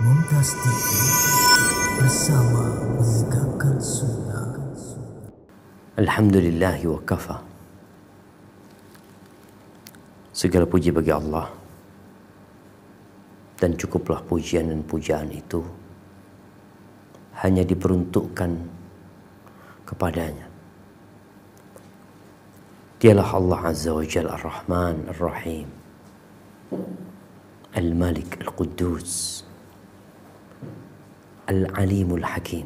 Mumtaz TV bersama menegakkan sunnah. Alhamdulillahi wa kafa. Segala puji bagi Allah, dan cukuplah pujian dan pujaan itu hanya diperuntukkan kepadanya. Dialah Allah Azza wa Jalla Ar-Rahman Ar-Rahim, Al-Malik Al-Quddus, Al-Alimul Hakim.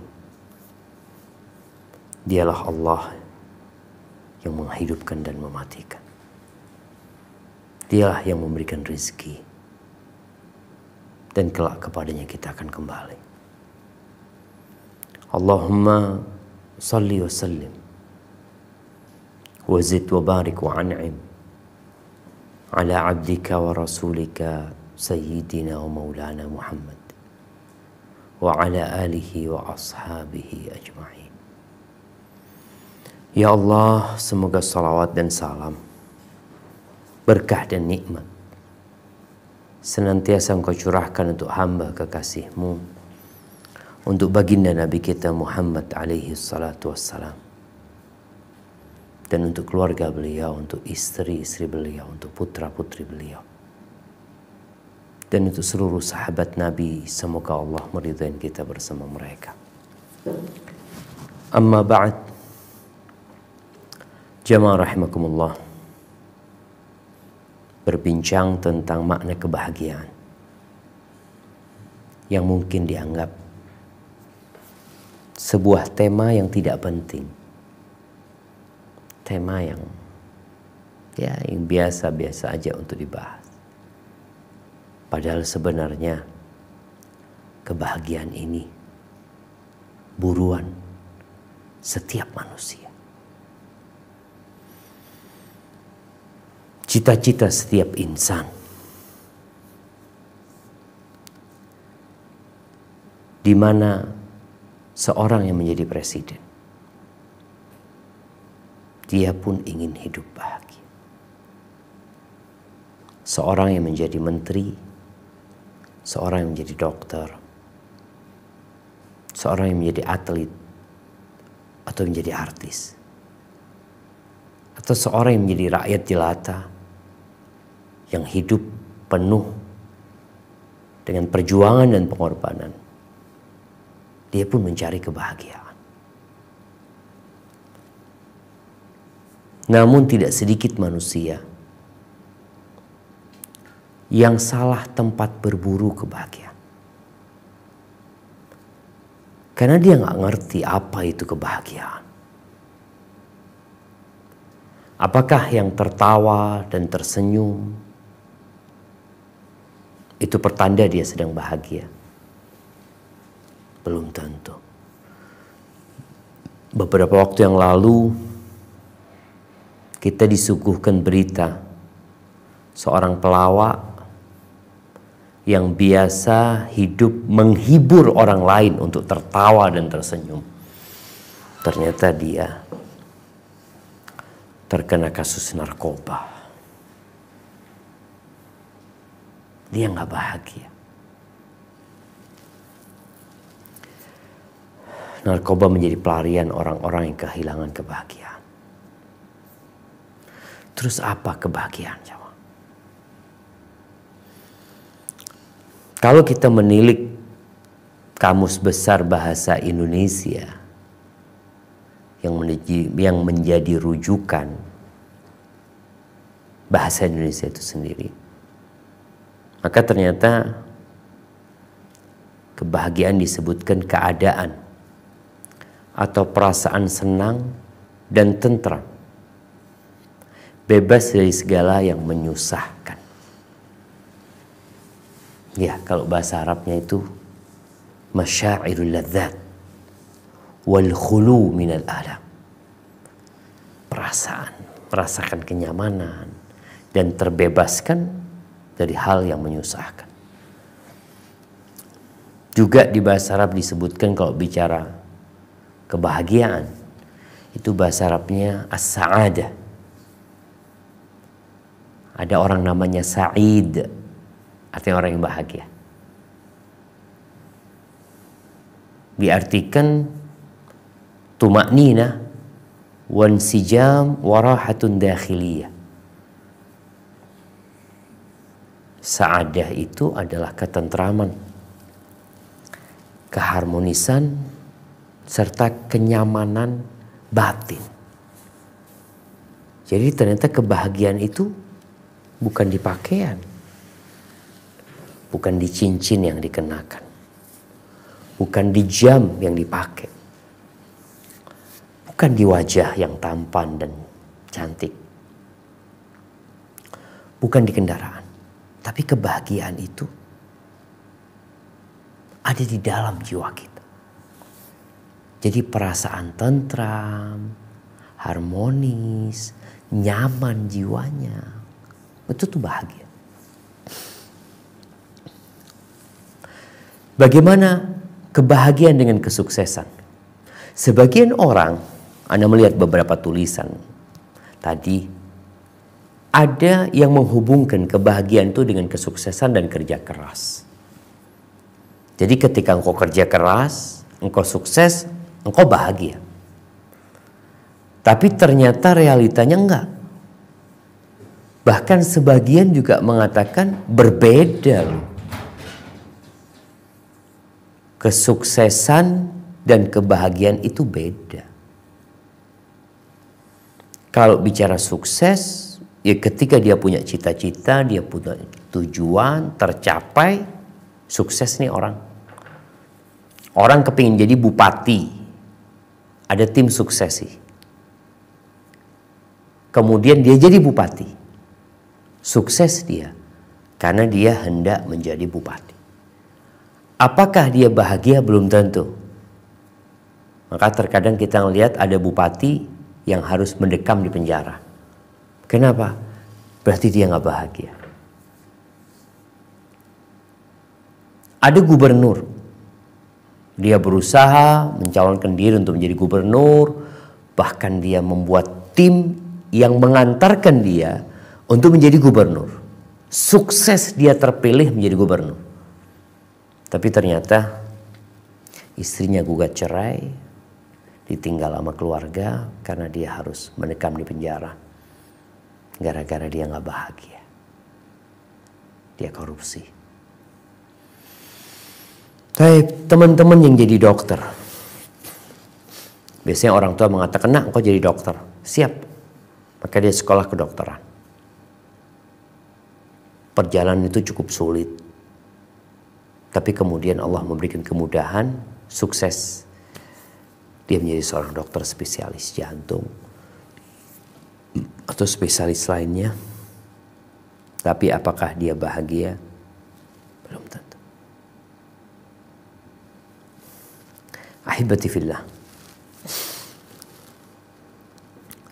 Dialah Allah yang menghidupkan dan mematikan. Dialah yang memberikan rezeki, dan kelak kepadanya kita akan kembali. Allahumma salli wa sallim wa zid wa barik wa an'im ala abdika wa rasulika sayyidina wa maulana Muhammad wa ala alihi wa ashabihi ajma'in. Ya Allah, semoga salawat dan salam, berkah dan nikmat senantiasa Engkau curahkan untuk hamba kekasih-Mu, untuk baginda Nabi kita Muhammad alaihi salatu wassalam, dan untuk keluarga beliau, untuk istri-istri beliau, untuk putra-putri beliau, dan untuk seluruh sahabat Nabi. Semoga Allah meridai kita bersama mereka. Amma ba'd, jamaah rahimakumullah. Berbincang tentang makna kebahagiaan yang mungkin dianggap sebuah tema yang tidak penting, tema yang biasa-biasa aja untuk dibahas. Padahal sebenarnya kebahagiaan ini buruan setiap manusia. Cita-cita setiap insan. Di mana seorang yang menjadi presiden, dia pun ingin hidup bahagia. Seorang yang menjadi menteri, seorang yang menjadi dokter, seorang yang menjadi atlet atau menjadi artis, atau seorang yang menjadi rakyat jelata yang hidup penuh dengan perjuangan dan pengorbanan, dia pun mencari kebahagiaan. Namun tidak sedikit manusia yang salah tempat berburu kebahagiaan. Karena dia nggak ngerti apa itu kebahagiaan. Apakah yang tertawa dan tersenyum itu pertanda dia sedang bahagia? Belum tentu. Beberapa waktu yang lalu kita disuguhkan berita seorang pelawak yang biasa hidup menghibur orang lain untuk tertawa dan tersenyum. Ternyata dia terkena kasus narkoba. Dia nggak bahagia. Narkoba menjadi pelarian orang-orang yang kehilangan kebahagiaan. Terus apa kebahagiaan, jemaah? Kalau kita menilik Kamus Besar Bahasa Indonesia yang menjadi rujukan bahasa Indonesia itu sendiri, maka ternyata kebahagiaan disebutkan keadaan atau perasaan senang dan tentram, bebas dari segala yang menyusahkan. Ya, kalau bahasa Arabnya itu masyairul ladzat wal khulu minal alam. Perasaan, merasakan kenyamanan dan terbebaskan dari hal yang menyusahkan. Juga di bahasa Arab disebutkan kalau bicara kebahagiaan, itu bahasa Arabnya as-sa'adah. Ada orang namanya Sa'id, artinya orang yang bahagia. diartikan tumaknina wansijam warahatun dakhiliyah. Sa'adah itu adalah ketentraman, keharmonisan, serta kenyamanan batin. Jadi ternyata kebahagiaan itu bukan di pakaian, bukan di cincin yang dikenakan, bukan di jam yang dipakai, bukan di wajah yang tampan dan cantik, bukan di kendaraan. Tapi kebahagiaan itu ada di dalam jiwa kita. Jadi perasaan tentram, harmonis, nyaman jiwanya, itu tuh bahagia. Bagaimana kebahagiaan dengan kesuksesan? Sebagian orang, Anda melihat beberapa tulisan tadi, ada yang menghubungkan kebahagiaan itu dengan kesuksesan dan kerja keras. Jadi ketika engkau kerja keras, engkau sukses, engkau bahagia. Tapi ternyata realitanya enggak. Bahkan sebagian juga mengatakan berbeda loh. Kesuksesan dan kebahagiaan itu beda. Kalau bicara sukses, ya ketika dia punya cita-cita, dia punya tujuan, tercapai, sukses nih orang. Orang kepingin jadi bupati, ada tim suksesi. Kemudian dia jadi bupati, sukses dia, karena dia hendak menjadi bupati. Apakah dia bahagia? Belum tentu. Maka terkadang kita melihat ada bupati yang harus mendekam di penjara. Kenapa? Berarti dia nggak bahagia. Ada gubernur, dia berusaha mencalonkan diri untuk menjadi gubernur, bahkan dia membuat tim yang mengantarkan dia untuk menjadi gubernur. Sukses dia terpilih menjadi gubernur. Tapi ternyata istrinya gugat cerai, ditinggal sama keluarga karena dia harus mendekam di penjara. Gara-gara dia nggak bahagia, dia korupsi. Tapi teman-teman yang jadi dokter, biasanya orang tua mengatakan, "Nak, engkau jadi dokter, siap." Maka dia sekolah kedokteran. Perjalanan itu cukup sulit, tapi kemudian Allah memberikan kemudahan, sukses. Dia menjadi seorang dokter spesialis jantung atau spesialis lainnya. Tapi apakah dia bahagia? Belum tentu. Ahibati fillah,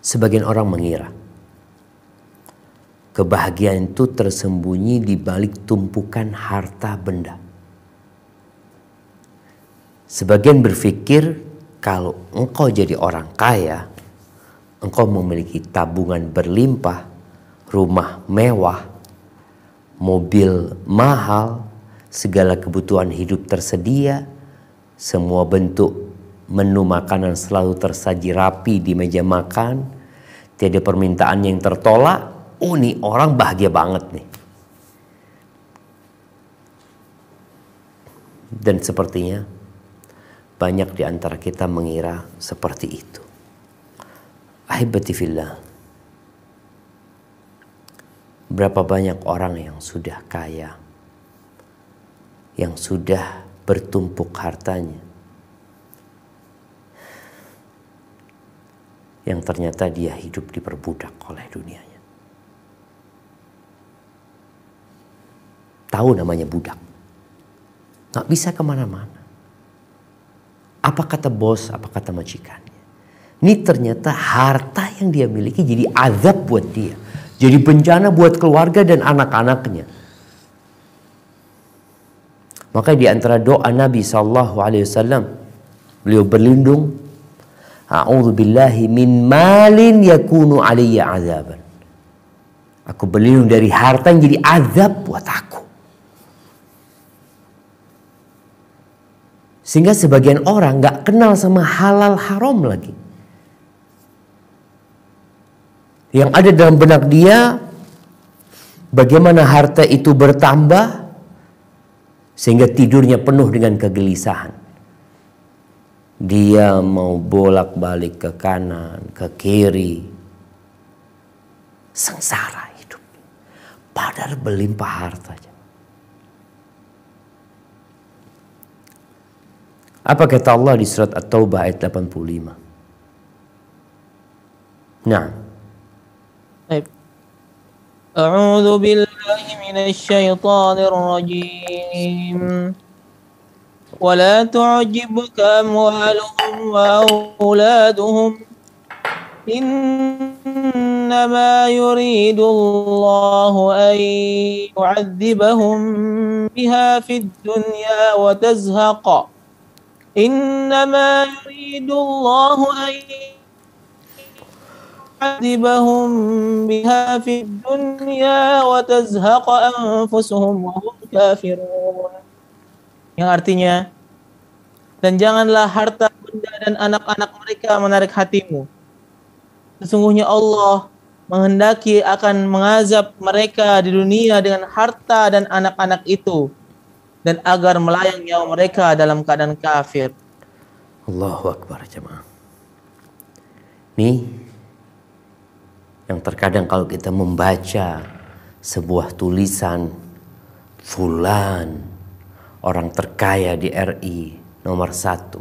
sebagian orang mengira kebahagiaan itu tersembunyi di balik tumpukan harta benda. Sebagian berpikir kalau engkau jadi orang kaya, engkau memiliki tabungan berlimpah, rumah mewah, mobil mahal, segala kebutuhan hidup tersedia, semua bentuk menu makanan selalu tersaji rapi di meja makan, tiada permintaan yang tertolak. Oh, nih orang bahagia banget nih. Dan sepertinya banyak di antara kita mengira seperti itu. Ahibati fillah, berapa banyak orang yang sudah kaya, yang sudah bertumpuk hartanya, yang ternyata dia hidup diperbudak oleh dunianya. Tahu namanya budak, gak bisa kemana-mana. Apa kata bos, apa kata majikannya. Ini ternyata harta yang dia miliki jadi azab buat dia. Jadi bencana buat keluarga dan anak-anaknya. Maka di antara doa Nabi SAW, beliau berlindung, A'udzubillahi min malin yakunu alayya azaban. Aku berlindung dari harta yang jadi azab buat aku. Sehingga sebagian orang nggak kenal sama halal haram lagi. Yang ada dalam benak dia, bagaimana harta itu bertambah, sehingga tidurnya penuh dengan kegelisahan. Dia mau bolak-balik ke kanan, ke kiri. Sengsara hidup. Padahal berlimpah harta. Apa kata Allah di surat At-Taubah ayat 85? Nah. A'udzu billahi minasy syaithanir rajim. ولا تعجبك أموالهم وأولادهم إنما يريد الله أن يعذبهم بها في الدنيا وتزهق إنما يريد الله أن يعذبهم بها في الدنيا وتزهق أنفسهم وهم كافرون. Yang artinya, dan janganlah harta benda dan anak-anak mereka menarik hatimu. Sesungguhnya Allah menghendaki akan mengazab mereka di dunia dengan harta dan anak-anak itu, dan agar melayang nyawa mereka dalam keadaan kafir. Allahu Akbar jemaah. Nih, yang terkadang kalau kita membaca sebuah tulisan fulan, orang terkaya di RI nomor 1,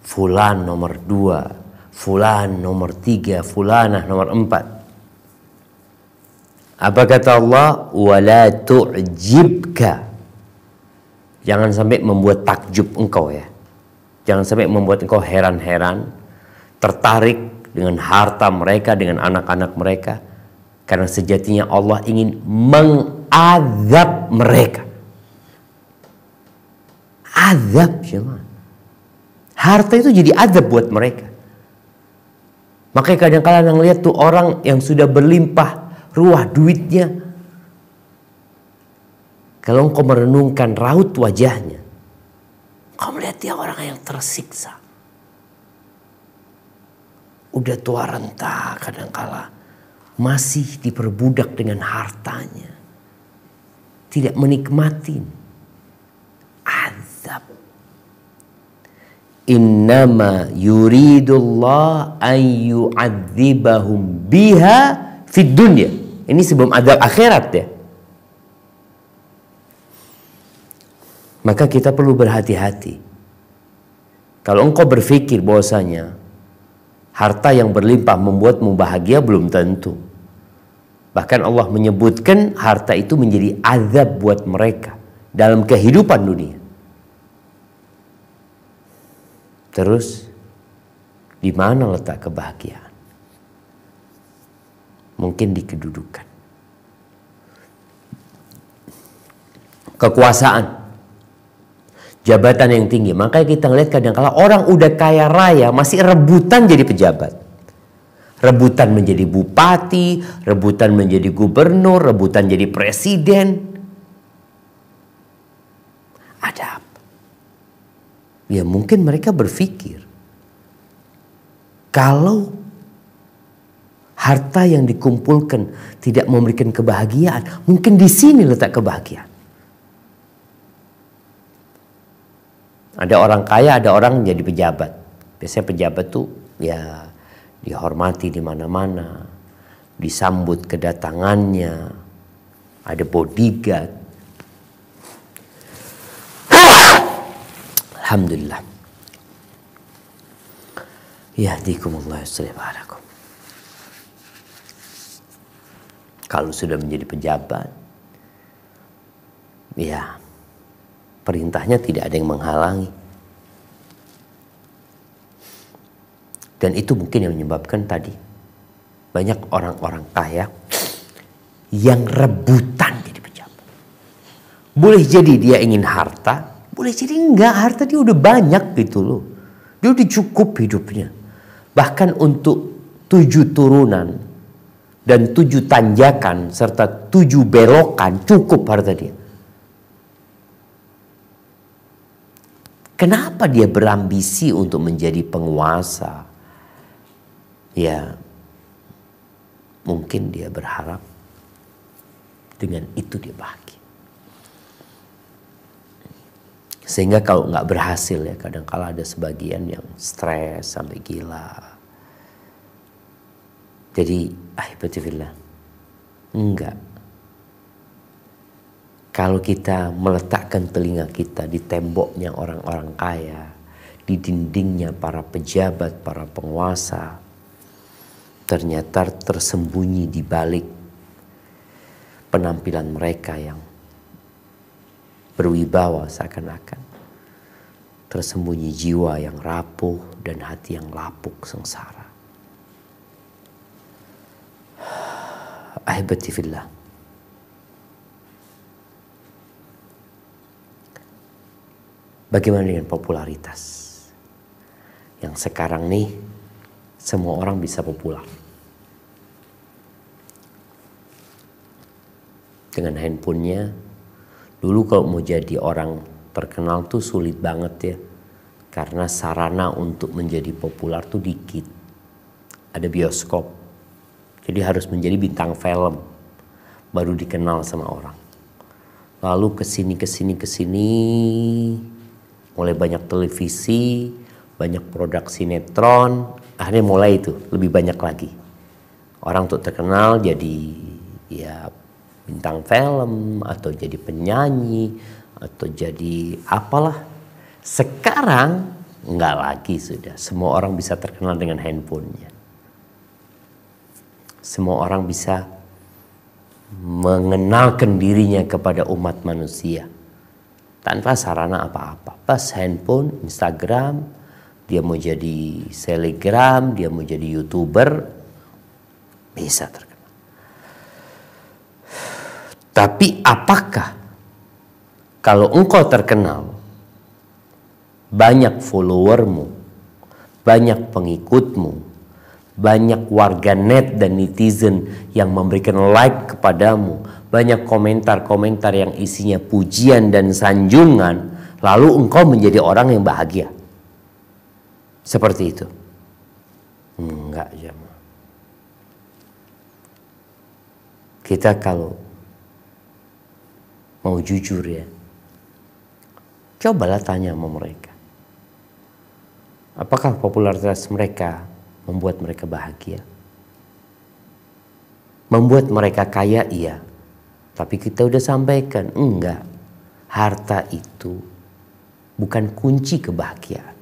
fulan nomor 2, fulan nomor 3, fulanah nomor 4. Apa kata Allah? Wala tu'jibka. Jangan sampai membuat takjub engkau ya. Jangan sampai membuat engkau heran-heran, tertarik dengan harta mereka, dengan anak-anak mereka. Karena sejatinya Allah ingin mengazab mereka. Azab jemaah. Harta itu jadi azab buat mereka. Makanya kadang-kadang lihat tuh orang yang sudah berlimpah ruah duitnya, kalau engkau merenungkan raut wajahnya, kau melihat dia orang yang tersiksa. Udah tua renta kadangkala masih diperbudak dengan hartanya, tidak menikmati. Azab. Innama yuridullah an yu'adzibahum biha fid dunya. Ini sebelum azab akhirat ya. Maka kita perlu berhati-hati. Kalau engkau berpikir bahwasanya harta yang berlimpah membuatmu bahagia, belum tentu. Bahkan Allah menyebutkan harta itu menjadi azab buat mereka dalam kehidupan dunia. Terus di mana letak kebahagiaan? Mungkin di kedudukan, kekuasaan, jabatan yang tinggi. Makanya kita lihat kadang-kala orang udah kaya raya masih rebutan jadi pejabat. Rebutan menjadi bupati, rebutan menjadi gubernur, rebutan jadi presiden. Ada apa? Ya mungkin mereka berpikir, kalau harta yang dikumpulkan tidak memberikan kebahagiaan, mungkin di sini letak kebahagiaan. Ada orang kaya, ada orang jadi pejabat. Biasanya pejabat tuh ya dihormati di mana-mana, disambut kedatangannya, ada bodyguard. Alhamdulillah. Yahdikumullah yuslih balakum. Kalau sudah menjadi pejabat, ya perintahnya tidak ada yang menghalangi. Dan itu mungkin yang menyebabkan tadi banyak orang-orang kaya yang rebutan jadi pejabat. Boleh jadi dia ingin harta, boleh jadi enggak, harta dia udah banyak gitu loh. Dia udah cukup hidupnya. Bahkan untuk 7 turunan dan 7 tanjakan serta 7 belokan cukup harta dia. Kenapa dia berambisi untuk menjadi penguasa? Ya, mungkin dia berharap dengan itu dia bahagia. Sehingga kalau nggak berhasil ya, kadang-kala ada sebagian yang stres sampai gila. Jadi, ahibbatifillah, enggak. Kalau kita meletakkan telinga kita di temboknya orang-orang kaya, di dindingnya para pejabat, para penguasa, ternyata tersembunyi di balik penampilan mereka yang berwibawa seakan-akan, tersembunyi jiwa yang rapuh dan hati yang lapuk sengsara. Ahibati fillah, bagaimana dengan popularitas? Yang sekarang nih semua orang bisa populer. Dengan handphonenya, dulu kalau mau jadi orang terkenal tuh sulit banget ya. Karena sarana untuk menjadi populer tuh dikit. Ada bioskop. Jadi harus menjadi bintang film. Baru dikenal sama orang. Lalu kesini. Mulai banyak televisi, banyak produk sinetron. Akhirnya mulai itu lebih banyak lagi. Orang untuk terkenal jadi ya bintang film atau jadi penyanyi atau jadi apalah. Sekarang enggak lagi sudah. Semua orang bisa terkenal dengan handphonenya. Semua orang bisa mengenalkan dirinya kepada umat manusia tanpa sarana apa-apa. Pas handphone, Instagram, dia mau jadi selebgram, dia mau jadi YouTuber, bisa terkenal. Tapi apakah kalau engkau terkenal, banyak followermu, banyak pengikutmu, banyak warganet dan netizen yang memberikan like kepadamu, banyak komentar-komentar yang isinya pujian dan sanjungan, lalu engkau menjadi orang yang bahagia? Seperti itu? Enggak, jemaah. Kita kalau mau jujur ya, cobalah tanya sama mereka. Apakah popularitas mereka membuat mereka bahagia? Membuat mereka kaya? Iya. Tapi kita udah sampaikan, enggak. Harta itu bukan kunci kebahagiaan.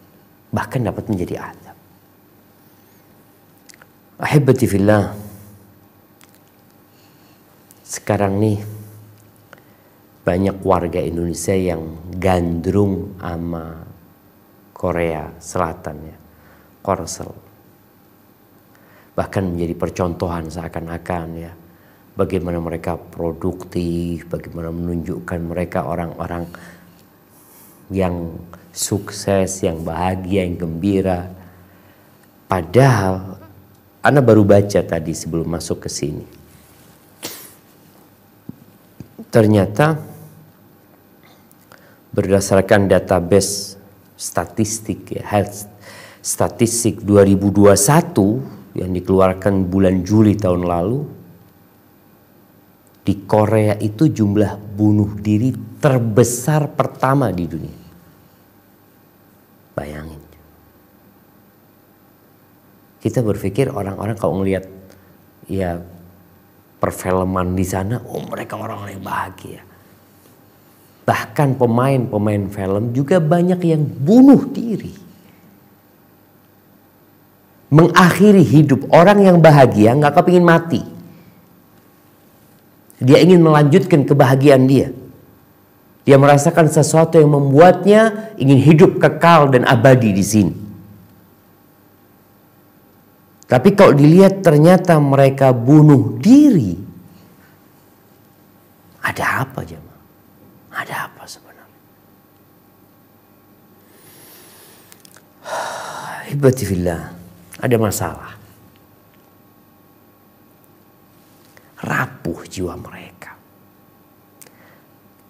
Bahkan dapat menjadi azab. Ahibati fillah. Sekarang nih banyak warga Indonesia yang gandrung sama Korea Selatan ya, Korsel. Bahkan menjadi percontohan seakan-akan ya, bagaimana mereka produktif, bagaimana menunjukkan mereka orang-orang yang sukses, yang bahagia, yang gembira. Padahal Ana baru baca tadi sebelum masuk ke sini. Ternyata berdasarkan database statistik ya, Health Statistik 2021 yang dikeluarkan bulan Juli tahun lalu, di Korea itu jumlah bunuh diri terbesar pertama di dunia. Bayangin. Kita berpikir orang-orang kalau melihat ya perfilman di sana, oh mereka orang-orang yang bahagia. Bahkan pemain-pemain film juga banyak yang bunuh diri. Mengakhiri hidup. Orang yang bahagia nggak kepingin mati. Dia ingin melanjutkan kebahagiaan dia. Dia merasakan sesuatu yang membuatnya ingin hidup kekal dan abadi di sini. Tapi kalau dilihat ternyata mereka bunuh diri. Ada apa jemaah? Ada apa sebenarnya? Hibati fillah, ada masalah. Rapuh jiwa mereka.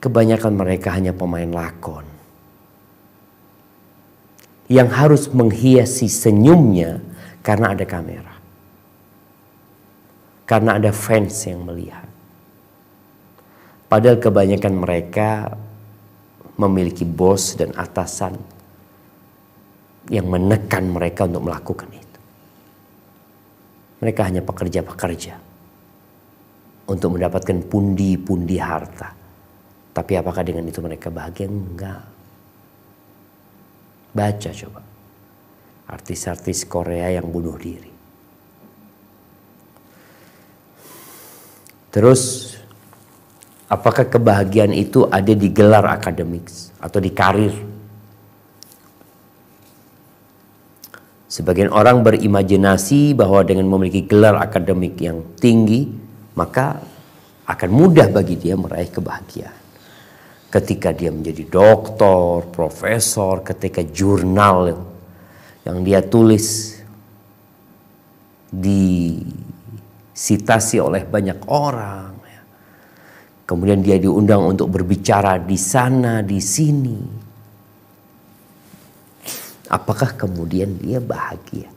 Kebanyakan mereka hanya pemain lakon. yang harus menghiasi senyumnya karena ada kamera. Karena ada fans yang melihat. Padahal kebanyakan mereka memiliki bos dan atasan yang menekan mereka untuk melakukan itu. Mereka hanya pekerja-pekerja untuk mendapatkan pundi-pundi harta. Tapi apakah dengan itu mereka bahagia? Enggak. Baca coba. Artis-artis Korea yang bunuh diri. Terus, apakah kebahagiaan itu ada di gelar akademik atau di karir? Sebagian orang berimajinasi bahwa dengan memiliki gelar akademik yang tinggi, maka akan mudah bagi dia meraih kebahagiaan. Ketika dia menjadi doktor, profesor, ketika jurnal yang dia tulis disitasi oleh banyak orang, kemudian dia diundang untuk berbicara di sana, di sini. Apakah kemudian dia bahagia?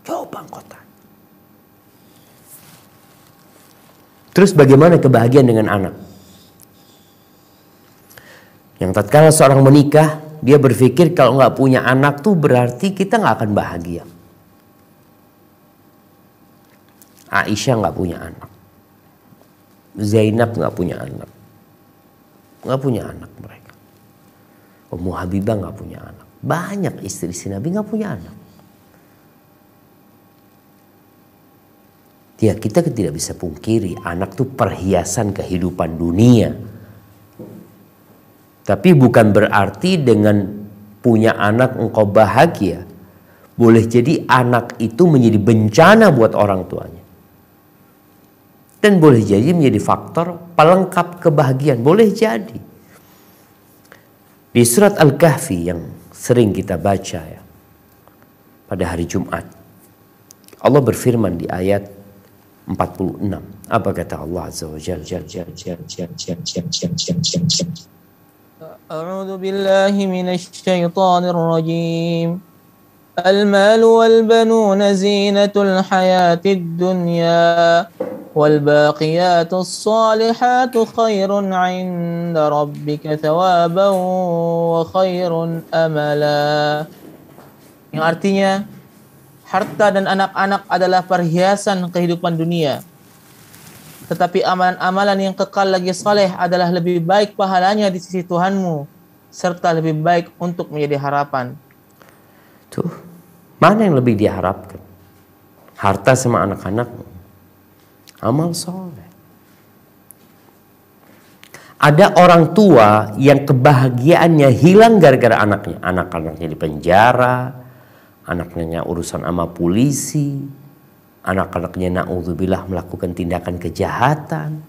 Coba engkau tanya. Terus bagaimana kebahagiaan dengan anak? Yang tatkala seorang menikah, dia berpikir kalau nggak punya anak tuh berarti kita nggak akan bahagia. Aisyah nggak punya anak, Zainab nggak punya anak, mereka. Ummu Habibah nggak punya anak. Banyak istri-istri Nabi nggak punya anak. Ya, kita tidak bisa pungkiri anak itu perhiasan kehidupan dunia. Tapi bukan berarti dengan punya anak engkau bahagia. Boleh jadi anak itu menjadi bencana buat orang tuanya. Dan boleh jadi menjadi faktor pelengkap kebahagiaan. Boleh jadi. Di surat Al-Kahfi yang sering kita baca ya, pada hari Jumat, Allah berfirman di ayat 46. Apa kata Allah Azza wa Jalla? A'udzu billahi minasy syaithanir rajim. Al-malu wal banuna zinatul hayatid dunya wal baqiyatus salihatu khairun 'inda rabbika thawaban wa khairun amala. Yang artinya, harta dan anak-anak adalah perhiasan kehidupan dunia. Tetapi amalan-amalan yang kekal lagi saleh adalah lebih baik pahalanya di sisi Tuhanmu, serta lebih baik untuk menjadi harapan. Tuh, mana yang lebih diharapkan? Harta sama anak-anak? Amal soleh. Ada orang tua yang kebahagiaannya hilang gara-gara anaknya. Anak-anaknya di penjara, anaknya urusan sama polisi, anak-anaknya na'udzubillah melakukan tindakan kejahatan.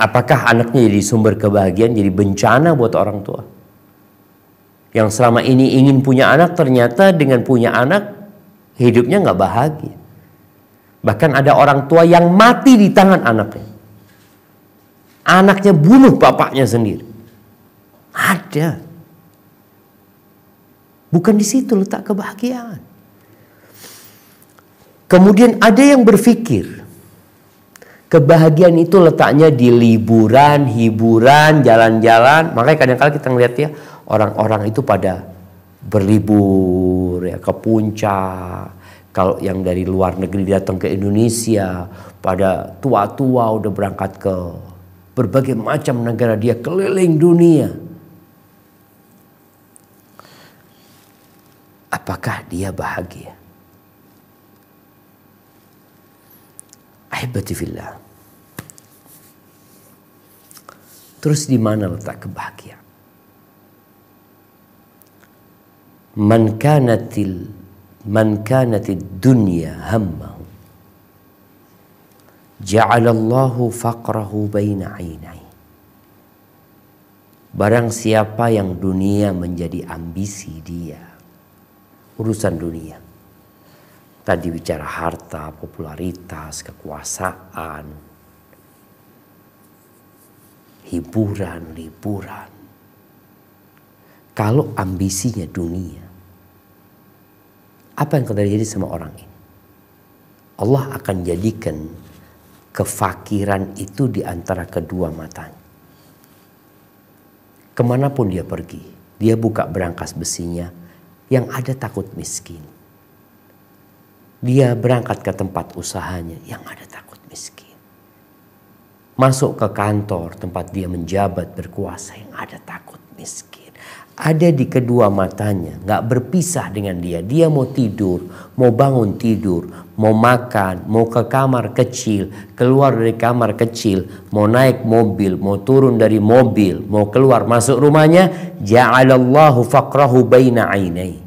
Apakah anaknya jadi sumber kebahagiaan, jadi bencana buat orang tua? Yang selama ini ingin punya anak, ternyata dengan punya anak hidupnya nggak bahagia. Bahkan ada orang tua yang mati di tangan anaknya. Anaknya bunuh bapaknya sendiri. Ada. Bukan di situ letak kebahagiaan. Kemudian ada yang berpikir kebahagiaan itu letaknya di liburan, hiburan, jalan-jalan. Makanya kadang-kadang kita ngeliat ya, orang-orang itu pada berlibur ya ke puncak. Kalau yang dari luar negeri datang ke Indonesia, pada tua-tua udah berangkat ke berbagai macam negara, dia keliling dunia. Apakah dia bahagia? Ahibati fillah. Terus di mana letak kebahagiaan? Man kanatid dunya hammahu ja'alallahu faqrahu baina 'ainai. Barang siapa yang dunia menjadi ambisi dia, urusan dunia. Tadi bicara harta, popularitas, kekuasaan, hiburan. Kalau ambisinya dunia, apa yang akan terjadi sama orang ini? Allah akan jadikan kefakiran itu di antara kedua matanya. Kemanapun dia pergi, dia buka berangkas besinya, yang ada takut miskin. Dia berangkat ke tempat usahanya, yang ada takut miskin. Masuk ke kantor tempat dia menjabat berkuasa, yang ada takut miskin. Ada di kedua matanya, gak berpisah dengan dia. Dia mau tidur, mau bangun tidur, mau makan, mau ke kamar kecil, keluar dari kamar kecil, mau naik mobil, mau turun dari mobil, mau keluar masuk rumahnya. Ja'alallahu faqrahu baina ainai.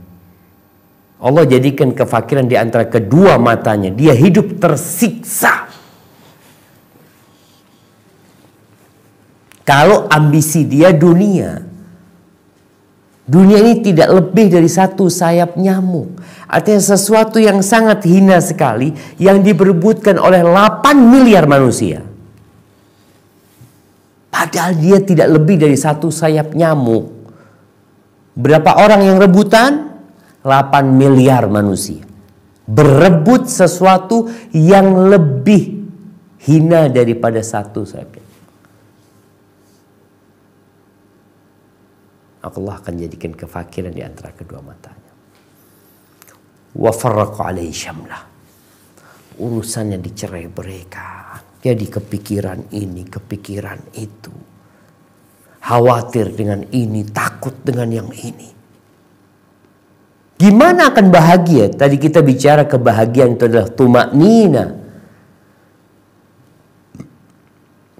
Allah jadikan kefakiran di antara kedua matanya. Dia hidup tersiksa. Kalau ambisi dia dunia, dunia ini tidak lebih dari satu sayap nyamuk. Artinya sesuatu yang sangat hina sekali yang diperebutkan oleh 8 miliar manusia. Padahal dia tidak lebih dari satu sayap nyamuk. Berapa orang yang rebutan? 8 miliar manusia. Berebut sesuatu yang lebih hina daripada satu sayap nyamuk. Allah akan jadikan kefakiran di antara kedua matanya. Wa farraqa alaihi syamlah. Urusannya dicerai-beraikan. Jadi kepikiran ini, kepikiran itu. Khawatir dengan ini, takut dengan yang ini. Gimana akan bahagia? Tadi kita bicara kebahagiaan itu adalah tumaknina.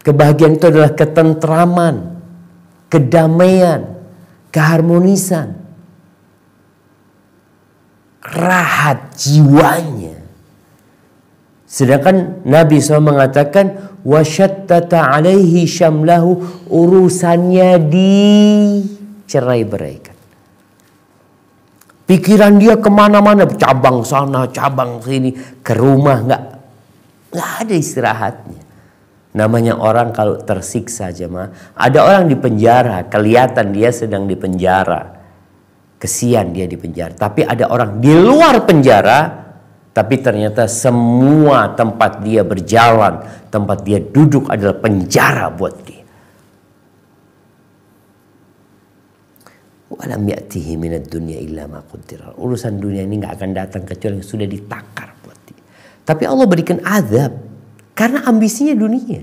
Kebahagiaan itu adalah ketentraman, kedamaian, keharmonisan, rahat jiwanya. Sedangkan Nabi SAW mengatakan wasyattata alaihi syamlahu, urusannya dicerai-beraikan. Pikiran dia kemana-mana, cabang sana, cabang sini, ke rumah nggak ada istirahatnya. Namanya orang kalau tersiksa jemaah. Ada orang di penjara, kelihatan dia sedang di penjara. Kesian dia di penjara. Tapi ada orang di luar penjara, tapi ternyata semua tempat dia berjalan, tempat dia duduk adalah penjara buat dia. Walam ya'tihi minad dunya illa ma qaddara. Urusan dunia ini nggak akan datang kecuali yang sudah ditakar buat dia. Tapi Allah berikan azab karena ambisinya dunia.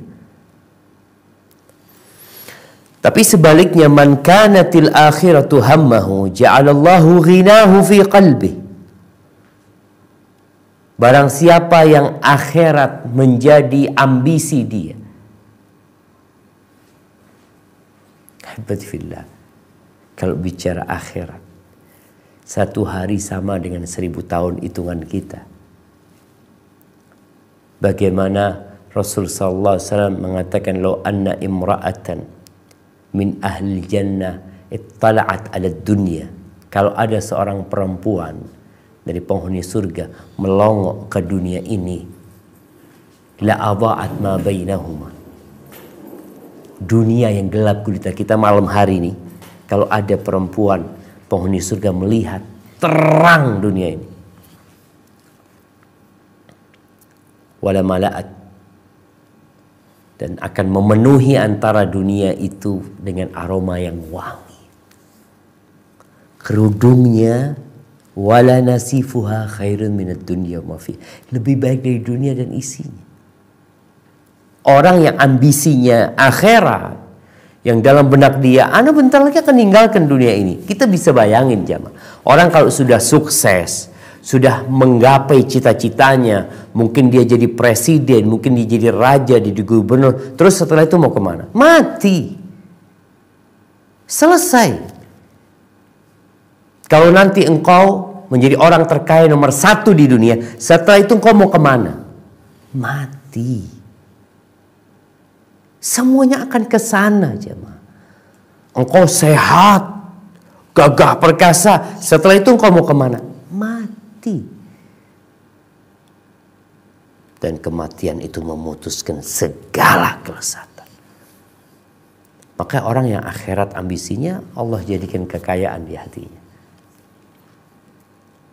Tapi sebaliknya, man kanatil akhiratu hammahu ja'alallahu ghinahu fi qalbi. Barang siapa yang akhirat menjadi ambisi dia. Habbatifillah. Kalau bicara akhirat, satu hari sama dengan 1000 tahun hitungan kita. Bagaimana Rasul sallallahu alaihi wasallam mengatakan, "Law anna imra'atan min ahli jannah ittala'at 'ala dunya." Kalau ada seorang perempuan dari penghuni surga melongok ke dunia ini, la adha'at ma bainahuma. Dunia yang gelap gulita kita malam hari ini, kalau ada perempuan penghuni surga melihat terang dunia ini, wala mala'at, dan akan memenuhi antara dunia itu dengan aroma yang wangi. Kerudungnya wala nasifuha khairun minad dunya ma fi, lebih baik dari dunia dan isinya. Orang yang ambisinya akhirat, yang dalam benak dia, ana bentar lagi akan meninggalkan dunia ini. Kita bisa bayangin jamaah. Orang kalau sudah sukses, sudah menggapai cita-citanya, mungkin dia jadi presiden, mungkin dia jadi raja, jadi gubernur, terus setelah itu mau kemana? Mati. Selesai. Kalau nanti engkau menjadi orang terkaya nomor 1 di dunia, setelah itu engkau mau kemana? Mati. Semuanya akan ke sana, jemaah. Engkau sehat, gagah perkasa, setelah itu engkau mau kemana? Mati. Dan kematian itu memutuskan segala kelezatan. Maka orang yang akhirat ambisinya, Allah jadikan kekayaan di hatinya.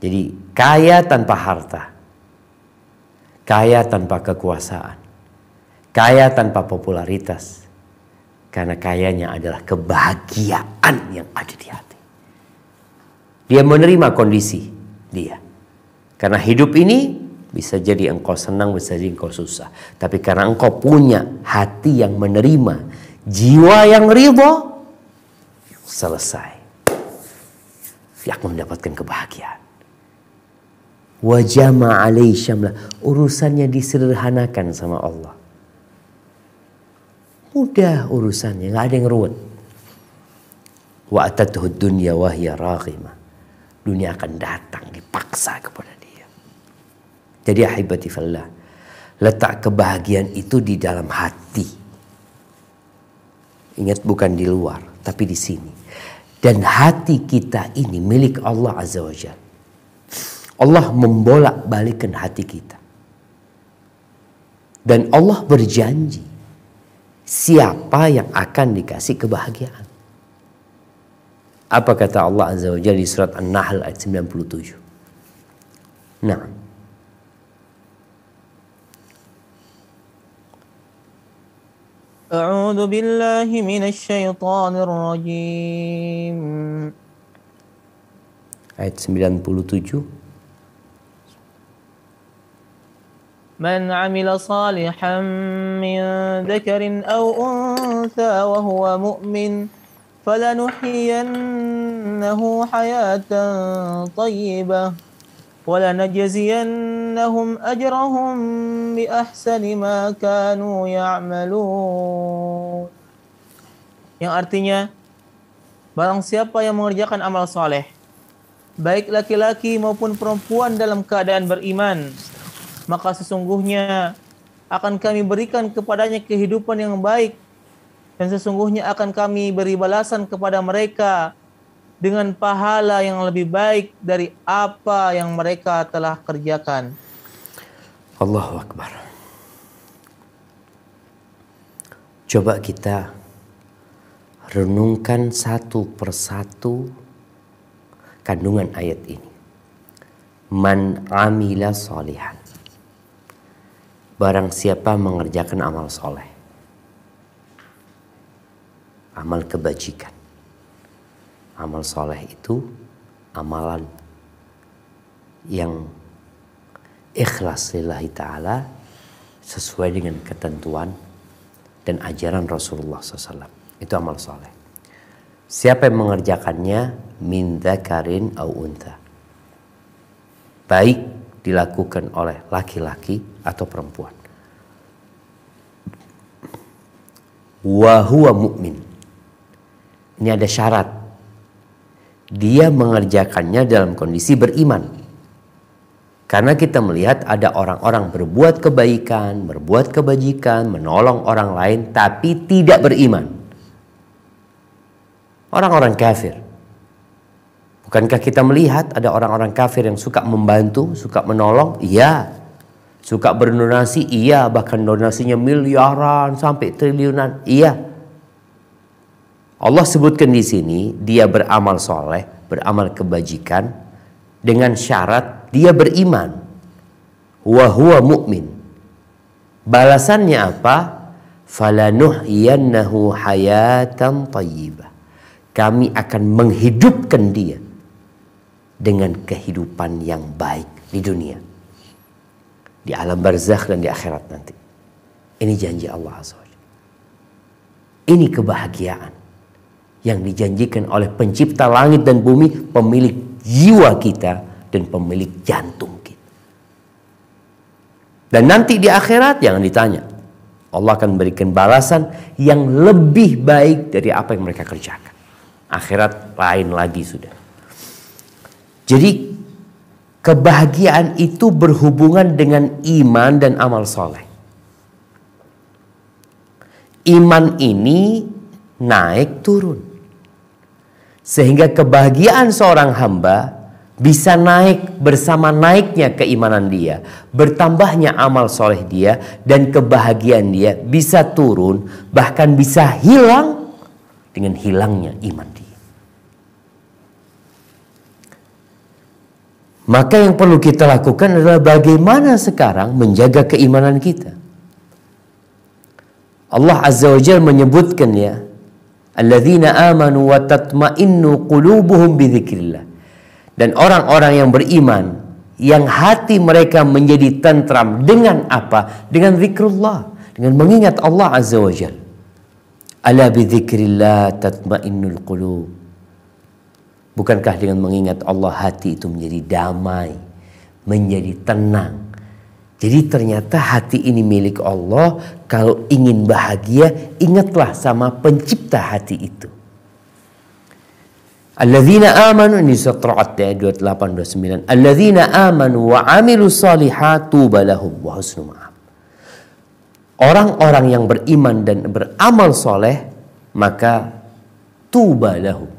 Jadi kaya tanpa harta, kaya tanpa kekuasaan, kaya tanpa popularitas, karena kayanya adalah kebahagiaan yang ada di hati. Dia menerima kondisi dia. Karena hidup ini bisa jadi engkau senang, bisa jadi engkau susah. Tapi karena engkau punya hati yang menerima, jiwa yang ridha, selesai. Dia akan mendapatkan kebahagiaan. Wa jama'a alaihi syamla. Urusannya disederhanakan sama Allah. Mudah urusannya, nggak ada yang ruwet. Wa atathu dunya wa hiya raghimah. Dunia akan datang dipaksa kepada dia. Jadi ahibati fillah, letak kebahagiaan itu di dalam hati. Ingat, bukan di luar, tapi di sini. Dan hati kita ini milik Allah Azza wa Jalla. Allah membolak-balikkan hati kita. Dan Allah berjanji siapa yang akan dikasih kebahagiaan. Apa kata Allah Azza wa Jalla di surat An-Nahl ayat 97? Nah, A'udzu billahi minasy syaithanir rajim. Ayat 97. Man 'amila salihan min dzakarin aw untha wa huwa mu'min falanuhyiyannahu hayatan thayyibah wa lanajziyannahum ajrahum bi ahsani ma kanu ya'malun. Yang artinya, barang siapa yang mengerjakan amal soleh, baik laki-laki maupun perempuan dalam keadaan beriman, maka sesungguhnya akan kami berikan kepadanya kehidupan yang baik, dan sesungguhnya akan kami beri balasan kepada mereka dengan pahala yang lebih baik dari apa yang mereka telah kerjakan. Allahu Akbar. Coba kita renungkan satu persatu kandungan ayat ini. Man amila sholihan. Barang siapa mengerjakan amal soleh, amal kebajikan. Amal soleh itu amalan yang ikhlas lillahi ta'ala, sesuai dengan ketentuan dan ajaran Rasulullah SAW. Itu amal soleh. Siapa yang mengerjakannya, min dzakarin au untha, baik dilakukan oleh laki-laki atau perempuan, wa huwa mu'min. Ini ada syarat. Dia mengerjakannya dalam kondisi beriman. Karena kita melihat ada orang-orang berbuat kebaikan, berbuat kebajikan, menolong orang lain, tapi tidak beriman. Orang-orang kafir. Bukankah kita melihat ada orang-orang kafir yang suka membantu, suka menolong? Iya. Suka berdonasi? Iya. Bahkan donasinya miliaran sampai triliunan? Iya. Allah sebutkan di sini dia beramal soleh, beramal kebajikan dengan syarat dia beriman. Wa huwa mu'min. Balasannya apa? Falanuhyiyannahu hayatan thayyibah. Kami akan menghidupkan dia dengan kehidupan yang baik di dunia, di alam barzakh dan di akhirat nanti. Ini janji Allah Azza wa Jalla. Ini kebahagiaan yang dijanjikan oleh pencipta langit dan bumi, pemilik jiwa kita dan pemilik jantung kita. Dan nanti di akhirat jangan ditanya, Allah akan berikan balasan yang lebih baik dari apa yang mereka kerjakan. Akhirat lain lagi sudah. Jadi kebahagiaan itu berhubungan dengan iman dan amal soleh. Iman ini naik turun. Sehingga kebahagiaan seorang hamba bisa naik bersama naiknya keimanan dia, bertambahnya amal soleh dia, dan kebahagiaan dia bisa turun, bahkan bisa hilang dengan hilangnya iman dia. Maka yang perlu kita lakukan adalah bagaimana sekarang menjaga keimanan kita. Allah Azza wa Jalla menyebutkan ya, alladzina amanu wa tatma'innu qulubuhum bidzikrillah. Dan orang-orang yang beriman yang hati mereka menjadi tentram dengan apa? Dengan zikrullah, dengan mengingat Allah Azza wa Jalla. Ala bidzikrillah tatma'innul qulub. Bukankah dengan mengingat Allah hati itu menjadi damai, menjadi tenang. Jadi ternyata hati ini milik Allah. Kalau ingin bahagia, ingatlah sama pencipta hati itu. Alladzina amanu, ini surat Ra'd ayat 28 29. Alladzina amanu wa amilu shalihat tuba lahum wa husnu ma'ab. Orang-orang yang beriman dan beramal soleh, maka tuba lahum,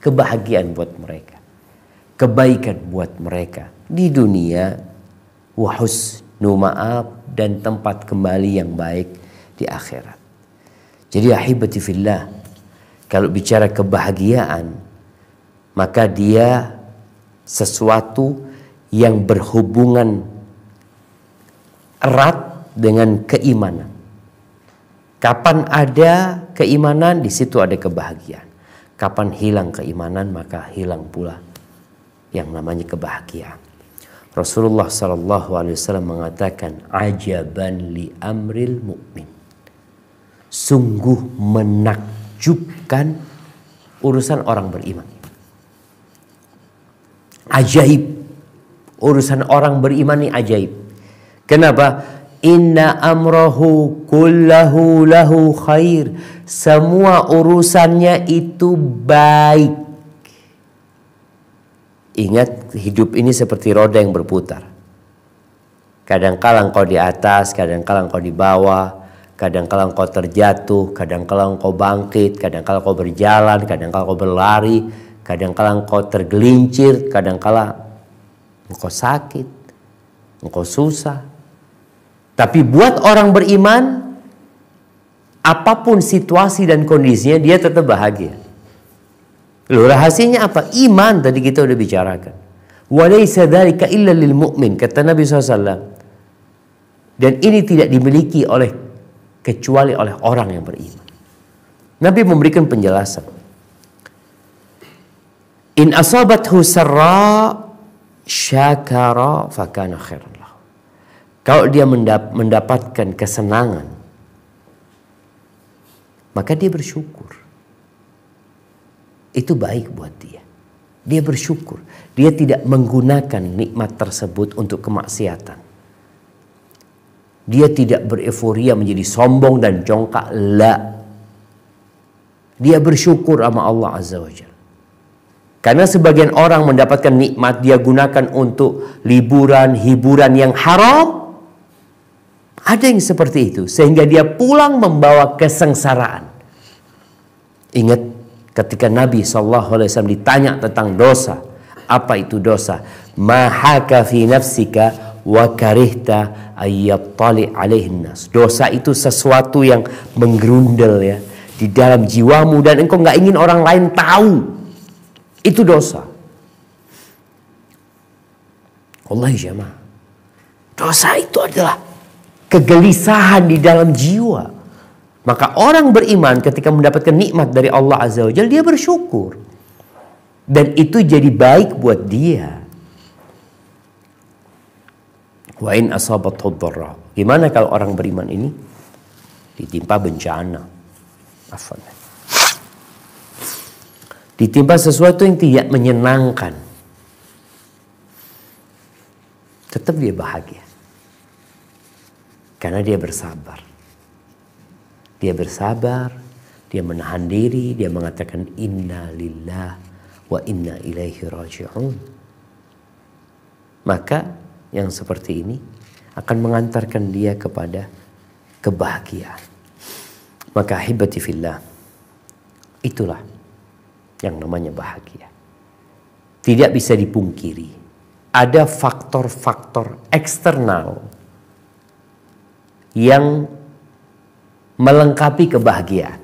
kebahagiaan buat mereka, kebaikan buat mereka di dunia, wa husnu ma'ab, dan tempat kembali yang baik di akhirat. Jadi ahibati fillah, kalau bicara kebahagiaan, maka dia sesuatu yang berhubungan erat dengan keimanan. Kapan ada keimanan, di situ ada kebahagiaan. Kapan hilang keimanan, maka hilang pula yang namanya kebahagiaan. Rasulullah SAW mengatakan, ajaban li amril mu'min. Sungguh menakjubkan urusan orang beriman. Ajaib. Urusan orang beriman ini ajaib. Kenapa? Inna amrahu kullahu lahu khair. Semua urusannya itu baik. Ingat, hidup ini seperti roda yang berputar. Kadang-kala engkau di atas, kadang-kala engkau di bawah, kadang-kala engkau terjatuh, kadang-kala engkau bangkit, kadang-kala engkau berjalan, kadang-kala engkau berlari, kadang-kala engkau tergelincir, kadang-kala engkau sakit, engkau susah. Tapi buat orang beriman, apapun situasi dan kondisinya, dia tetap bahagia. Loh, rahasianya apa? Iman, tadi kita udah bicarakan. Walaysa dzalika illa lil mu'min, kata Nabi SAW. Dan ini tidak dimiliki kecuali oleh orang yang beriman. Nabi memberikan penjelasan. In asabathu sarra syakara fakana khairan lahu. Kalau dia mendapatkan kesenangan, maka dia bersyukur. Itu baik buat dia. Dia bersyukur. Dia tidak menggunakan nikmat tersebut untuk kemaksiatan. Dia tidak bereforia menjadi sombong dan congkak. La. Dia bersyukur sama Allah Azza wa Jalla. Karena sebagian orang mendapatkan nikmat, dia gunakan untuk liburan, hiburan yang haram. Ada yang seperti itu. Sehingga dia pulang membawa kesengsaraan. Ingat, ketika Nabi SAW ditanya tentang dosa. Apa itu dosa? Ma haka fi nafsika wa karihta ayyattali alaihin nas. Dosa itu sesuatu yang menggerundel ya di dalam jiwamu dan engkau nggak ingin orang lain tahu. Itu dosa. Wallahi jamaah. Dosa itu adalah kegelisahan di dalam jiwa. Maka orang beriman ketika mendapatkan nikmat dari Allah Azza wa Jalla, dia bersyukur. Dan itu jadi baik buat dia. Wa in asabathu dharra. Gimana kalau orang beriman ini ditimpa bencana? Afwan. Ditimpa sesuatu yang tidak menyenangkan. Tetap dia bahagia. Karena dia bersabar. Dia bersabar, dia menahan diri, dia mengatakan inna lillah wa inna ilaihi raji'un. Maka yang seperti ini akan mengantarkan dia kepada kebahagiaan. Maka ahibati fillah, itulah yang namanya bahagia. Tidak bisa dipungkiri. Ada faktor-faktor eksternal yang melengkapi kebahagiaan.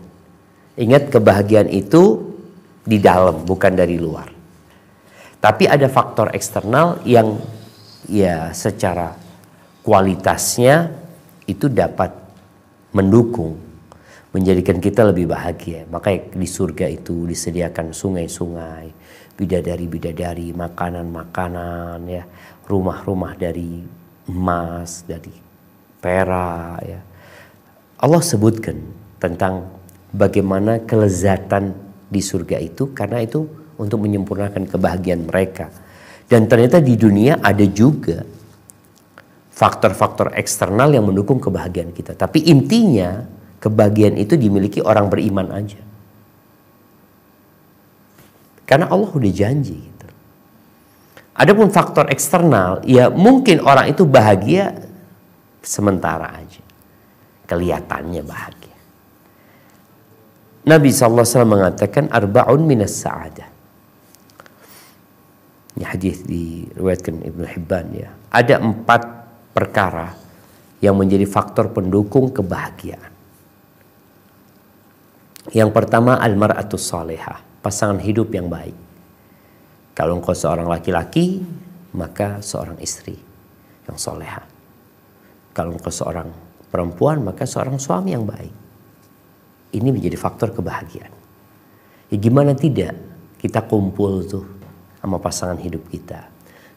Ingat, kebahagiaan itu di dalam, bukan dari luar. Tapi ada faktor eksternal yang ya secara kualitasnya itu dapat mendukung, menjadikan kita lebih bahagia. Makanya di surga itu disediakan sungai-sungai, bidadari-bidadari, makanan-makanan, ya, rumah-rumah dari emas, dari perak, ya. Allah sebutkan tentang bagaimana kelezatan di surga itu, karena itu untuk menyempurnakan kebahagiaan mereka. Dan ternyata di dunia ada juga faktor-faktor eksternal yang mendukung kebahagiaan kita. Tapi intinya kebahagiaan itu dimiliki orang beriman aja. Karena Allah udah janji gitu. Adapun faktor eksternal, ya mungkin orang itu bahagia sementara aja. Kelihatannya bahagia. Nabi SAW mengatakan arba'un minas sa'adah. Ini hadis diriwayatkan Ibnu Hibban, ya. Ada 4 perkara yang menjadi faktor pendukung kebahagiaan. Yang pertama, al-mar'atus salihah, pasangan hidup yang baik. Kalau engkau seorang laki-laki, maka seorang istri yang salihah. Kalau engkau seorang perempuan, maka seorang suami yang baik. Ini menjadi faktor kebahagiaan. Ya gimana tidak kita kumpul tuh sama pasangan hidup kita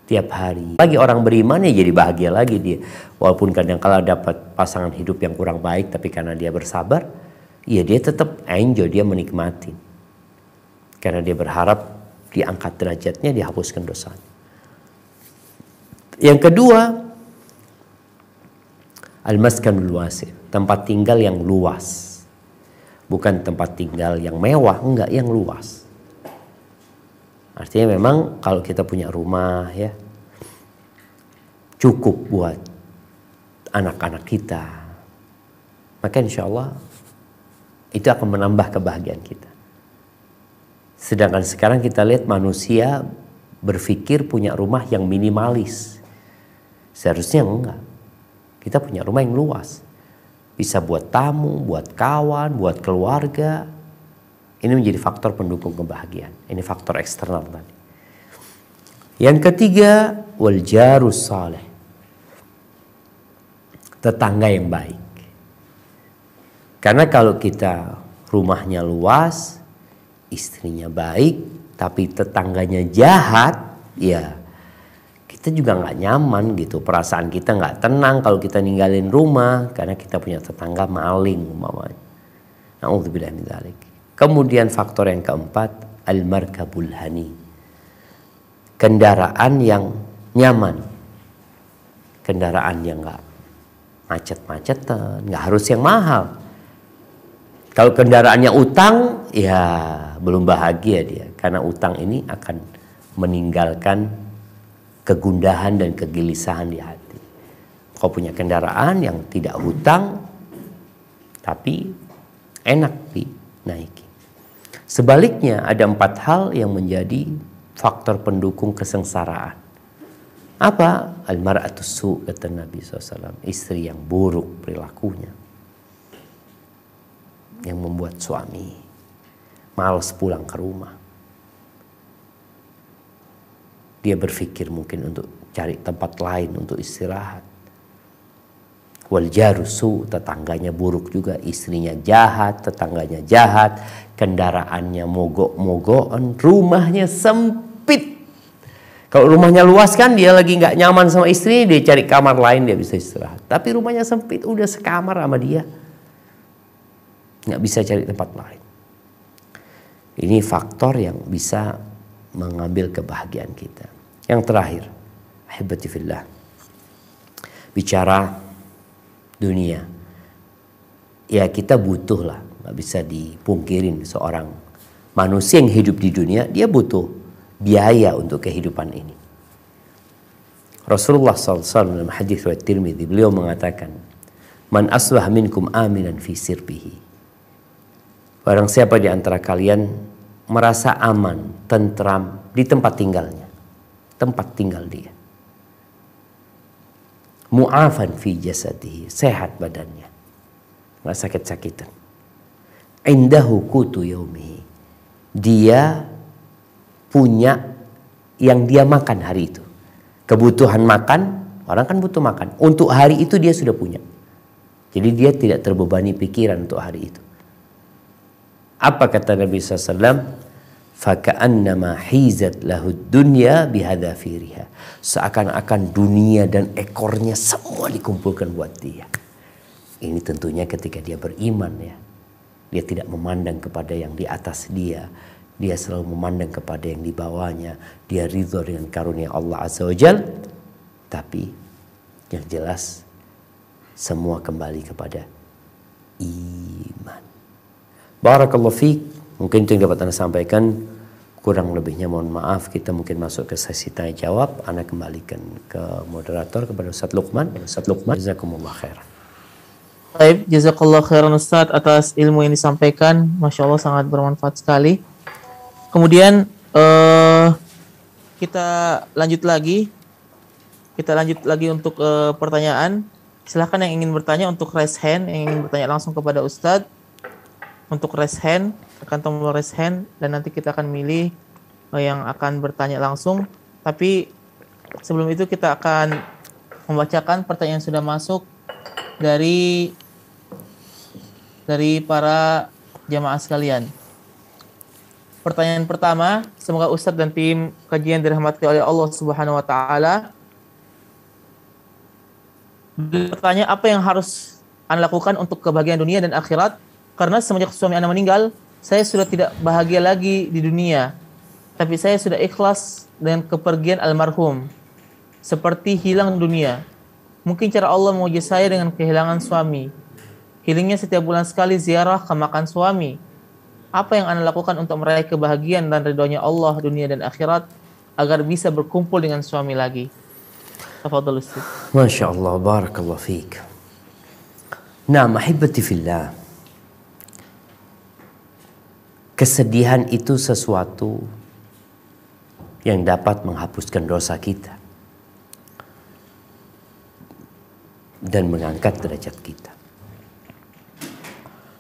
tiap hari. Bagi orang beriman ya jadi bahagia lagi dia. Walaupun kadang-kala dapat pasangan hidup yang kurang baik, tapi karena dia bersabar, ya dia tetap enjoy, dia menikmati. Karena dia berharap diangkat derajatnya, dihapuskan dosanya. Yang kedua, al-maskanul wasi', tempat tinggal yang luas. Bukan tempat tinggal yang mewah, enggak, yang luas. Artinya memang kalau kita punya rumah, ya cukup buat anak-anak kita, maka insya Allah itu akan menambah kebahagiaan kita. Sedangkan sekarang kita lihat manusia berpikir punya rumah yang minimalis. Seharusnya enggak. Kita punya rumah yang luas. Bisa buat tamu, buat kawan, buat keluarga. Ini menjadi faktor pendukung kebahagiaan. Ini faktor eksternal tadi. Yang ketiga, wal jarus saleh. Tetangga yang baik. Karena kalau kita rumahnya luas, istrinya baik, tapi tetangganya jahat, ya kita juga nggak nyaman gitu. Perasaan kita nggak tenang kalau kita ninggalin rumah karena kita punya tetangga maling umpamanya. Na'udzubillah min dzalik. Kemudian faktor yang keempat, al-markabul hani. Kendaraan yang nyaman. Kendaraan yang nggak macet-macetan, nggak harus yang mahal. Kalau kendaraannya utang, ya belum bahagia dia. Karena utang ini akan meninggalkan kegundahan dan kegelisahan di hati. Kau punya kendaraan yang tidak hutang, tapi enak dinaiki. Sebaliknya ada 4 hal yang menjadi faktor pendukung kesengsaraan. Apa? Al-mar'atus su', kata Nabi SAW. Istri yang buruk perilakunya. Yang membuat suami malas pulang ke rumah. Dia berpikir mungkin untuk cari tempat lain untuk istirahat. Wal jarusu, tetangganya buruk juga, istrinya jahat, tetangganya jahat, kendaraannya mogok-mogokan, rumahnya sempit. Kalau rumahnya luas kan dia lagi nggak nyaman sama istri, dia cari kamar lain dia bisa istirahat. Tapi rumahnya sempit, udah sekamar sama dia, nggak bisa cari tempat lain. Ini faktor yang bisa mengambil kebahagiaan kita. Yang terakhir, ahibati fillah, bicara dunia, ya kita butuh lah, nggak bisa dipungkirin seorang manusia yang hidup di dunia, dia butuh biaya untuk kehidupan ini. Rasulullah SAW dalam hadis riwayat Tirmidzi, beliau mengatakan, man asbah minkum aminan fi sirbihi. Barang siapa di antara kalian merasa aman, tentram di tempat tinggalnya, tempat tinggal dia, mu'afan fi jasadihi, sehat badannya, nggak sakit-sakitan. indahu qutu yaumihi. Dia punya yang dia makan hari itu. Kebutuhan makan, orang kan butuh makan. Untuk hari itu dia sudah punya. Jadi dia tidak terbebani pikiran untuk hari itu. Apa kata Nabi SAW? Faka'annama hizat lahud dunya bihadafiriha. Seakan-akan dunia dan ekornya semua dikumpulkan buat dia. Ini tentunya ketika dia beriman ya. Dia tidak memandang kepada yang di atas dia. Dia selalu memandang kepada yang di bawahnya. Dia ridho dengan karunia Allah Azza wa Jal. Tapi yang jelas semua kembali kepada iman. Barakallahu fiik. Mungkin itu yang dapat Anda sampaikan. Kurang lebihnya mohon maaf. Kita mungkin masuk ke sesi tanya jawab. Anda kembalikan ke moderator, kepada Ustaz Luqman. Jazakumullah khairan. Baik, jazakallah khairan Ustaz atas ilmu yang disampaikan. Masya Allah sangat bermanfaat sekali. Kemudian kita lanjut lagi. Untuk pertanyaan. Silahkan yang ingin bertanya untuk raise hand, yang ingin bertanya langsung kepada Ustadz. Untuk raise hand, tekan tombol raise hand dan nanti kita akan milih yang akan bertanya langsung. Tapi sebelum itu kita akan membacakan pertanyaan yang sudah masuk dari para jamaah sekalian. Pertanyaan pertama, semoga Ustadz dan tim kajian dirahmati oleh Allah Subhanahu wa taala. Bertanya, apa yang harus Anda lakukan untuk kebahagiaan dunia dan akhirat? Karena semenjak suami Anda meninggal, saya sudah tidak bahagia lagi di dunia. Tapi saya sudah ikhlas dengan kepergian almarhum. Seperti hilang dunia. Mungkin cara Allah menguji saya dengan kehilangan suami. Healingnya setiap bulan sekali ziarah ke makam suami. Apa yang Anda lakukan untuk meraih kebahagiaan dan ridhonya Allah, dunia dan akhirat, agar bisa berkumpul dengan suami lagi? Tafadhal Ustaz. Masya Allah, barakallahu fiik. Nah, mahibati fillah. Kesedihan itu sesuatu yang dapat menghapuskan dosa kita dan mengangkat derajat kita.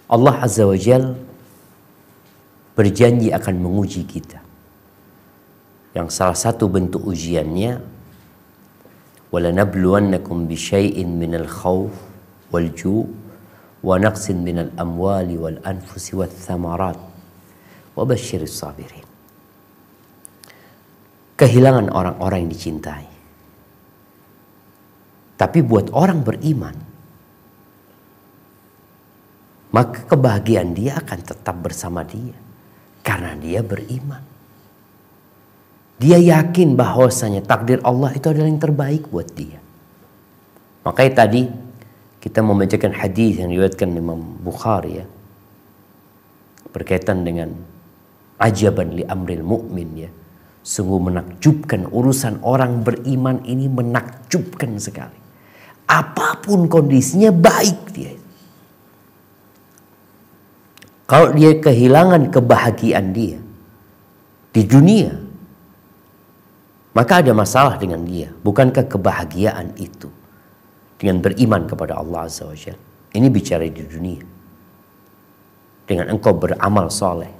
Allah Azza wa Jal berjanji akan menguji kita. Yang salah satu bentuk ujiannya, وَلَنَبْلُوَنَّكُمْ بِشَيْءٍ مِنَ الْخَوْفِ وَالْجُوعِ وَنَقْصٍ مِنَ الْأَمْوَالِ وَالْأَنْفُسِ وَالثَّمَرَاتِ وَبَشِّرِ الصَّابِرِينَ. Kehilangan orang-orang yang dicintai. Tapi buat orang beriman, maka kebahagiaan dia akan tetap bersama dia. Karena dia beriman. Dia yakin bahwasanya takdir Allah itu adalah yang terbaik buat dia. Makanya tadi kita membacakan hadis yang diriwayatkan Imam Bukhari ya, berkaitan dengan ajaban li amril mu'min ya. Sungguh menakjubkan, urusan orang beriman ini menakjubkan sekali. Apapun kondisinya baik dia. Kalau dia kehilangan kebahagiaan dia di dunia, maka ada masalah dengan dia. Bukankah kebahagiaan itu dengan beriman kepada Allah Azza wa Jalla? Ini bicara di dunia. Dengan engkau beramal soleh,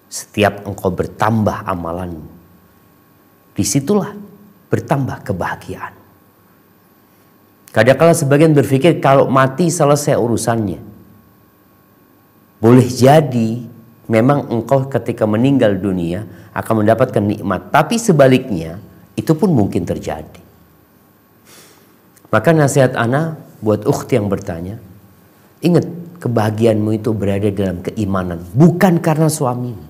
setiap engkau bertambah amalanmu, disitulah bertambah kebahagiaan. Kadang-kala sebagian berpikir kalau mati selesai urusannya. Boleh jadi memang engkau ketika meninggal dunia akan mendapatkan nikmat. Tapi sebaliknya itu pun mungkin terjadi. Maka nasihat ana buat ukhti yang bertanya, ingat kebahagiaanmu itu berada dalam keimanan. Bukan karena suamimu.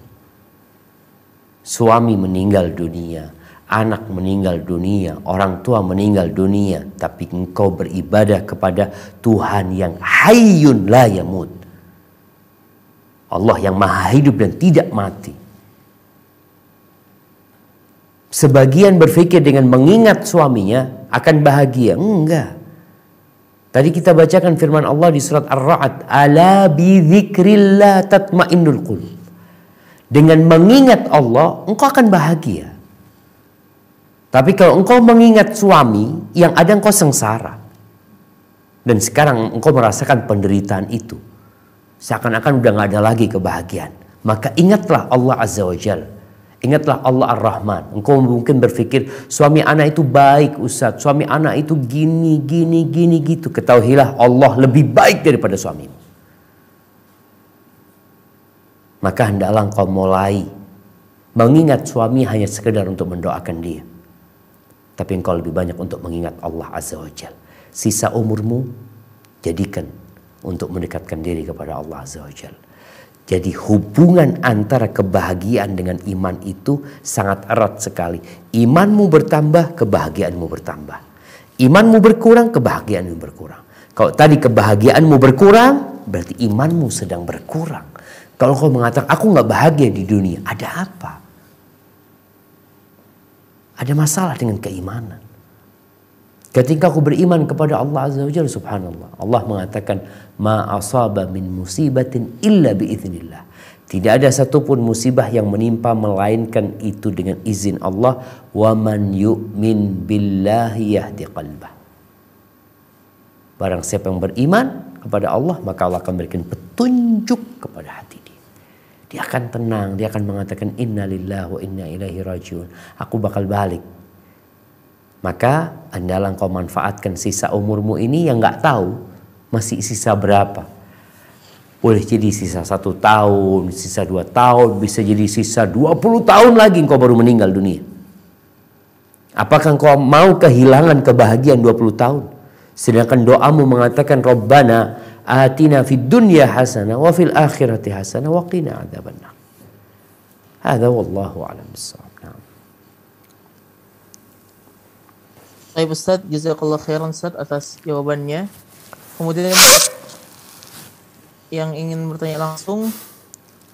Suami meninggal dunia, anak meninggal dunia, orang tua meninggal dunia, tapi engkau beribadah kepada Tuhan yang hayyun la yamut. Allah yang maha hidup dan tidak mati. Sebagian berpikir dengan mengingat suaminya akan bahagia. Enggak. Tadi kita bacakan firman Allah di surat Ar-Ra'd, ala bi dzikrillah tatmainnul qulub. Dengan mengingat Allah, engkau akan bahagia. Tapi kalau engkau mengingat suami, yang ada engkau sengsara. Dan sekarang engkau merasakan penderitaan itu. Seakan-akan udah nggak ada lagi kebahagiaan. Maka ingatlah Allah Azza wa Jalla. Ingatlah Allah Ar-Rahman. Engkau mungkin berpikir suami anak itu baik Ustaz. Suami anak itu gini gitu. Ketahuilah Allah lebih baik daripada suamimu. Maka hendaklah engkau mulai mengingat suami hanya sekedar untuk mendoakan dia. Tapi engkau lebih banyak untuk mengingat Allah Azza wa Jalla. Sisa umurmu jadikan untuk mendekatkan diri kepada Allah Azza wa Jalla. Jadi hubungan antara kebahagiaan dengan iman itu sangat erat sekali. Imanmu bertambah, kebahagiaanmu bertambah. Imanmu berkurang, kebahagiaanmu berkurang. Kalau tadi kebahagiaanmu berkurang, berarti imanmu sedang berkurang. Kalau kau mengatakan, aku nggak bahagia di dunia, ada apa? Ada masalah dengan keimanan. Ketika aku beriman kepada Allah Azza wa Jalla, subhanallah, Allah mengatakan, ma asaba min musibatin illa biiznillah. Tidak ada satupun musibah yang menimpa melainkan itu dengan izin Allah. Wa man yu'min billahi yahdi qalbah. Barang siapa yang beriman kepada Allah, maka Allah akan berikan petunjuk kepada hati dia. Dia akan tenang, dia akan mengatakan inna lillahi wa inna ilaihi rajiun. Aku bakal balik. Maka hendaklah engkau manfaatkan sisa umurmu ini yang nggak tahu masih sisa berapa. Boleh jadi sisa 1 tahun, sisa 2 tahun, bisa jadi sisa 20 tahun lagi engkau baru meninggal dunia. Apakah engkau mau kehilangan kebahagiaan 20 tahun? Sedangkan doamu mengatakan Rabbana atina fid dunya hasanah wa fil akhirati hasanah wa qina adzabannar. Hadza wallahu a'lam bissawab. Baik Ustaz, jazakallah khairan Ustaz atas jawabannya. Kemudian yang ingin bertanya langsung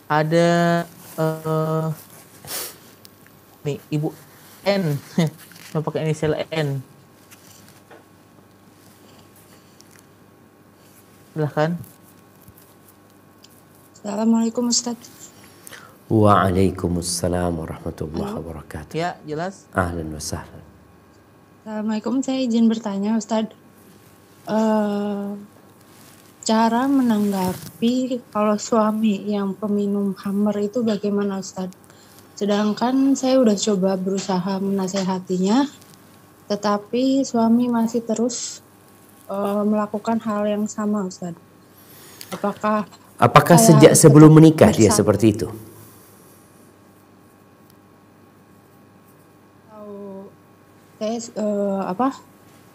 ada nih Ibu N, yang pakai inisial N. Silahkan. Assalamualaikum Ustaz. Waalaikumsalam warahmatullahi wabarakatuh. Ya, jelas. Ahlan wa sahlan. Assalamualaikum, saya izin bertanya Ustaz. Cara menanggapi kalau suami yang peminum khamr itu bagaimana Ustaz? Sedangkan saya udah coba berusaha menasehatinya, tetapi suami masih terus melakukan hal yang sama Ustaz. Apakah sejak sebelum menikah dia seperti itu? Saya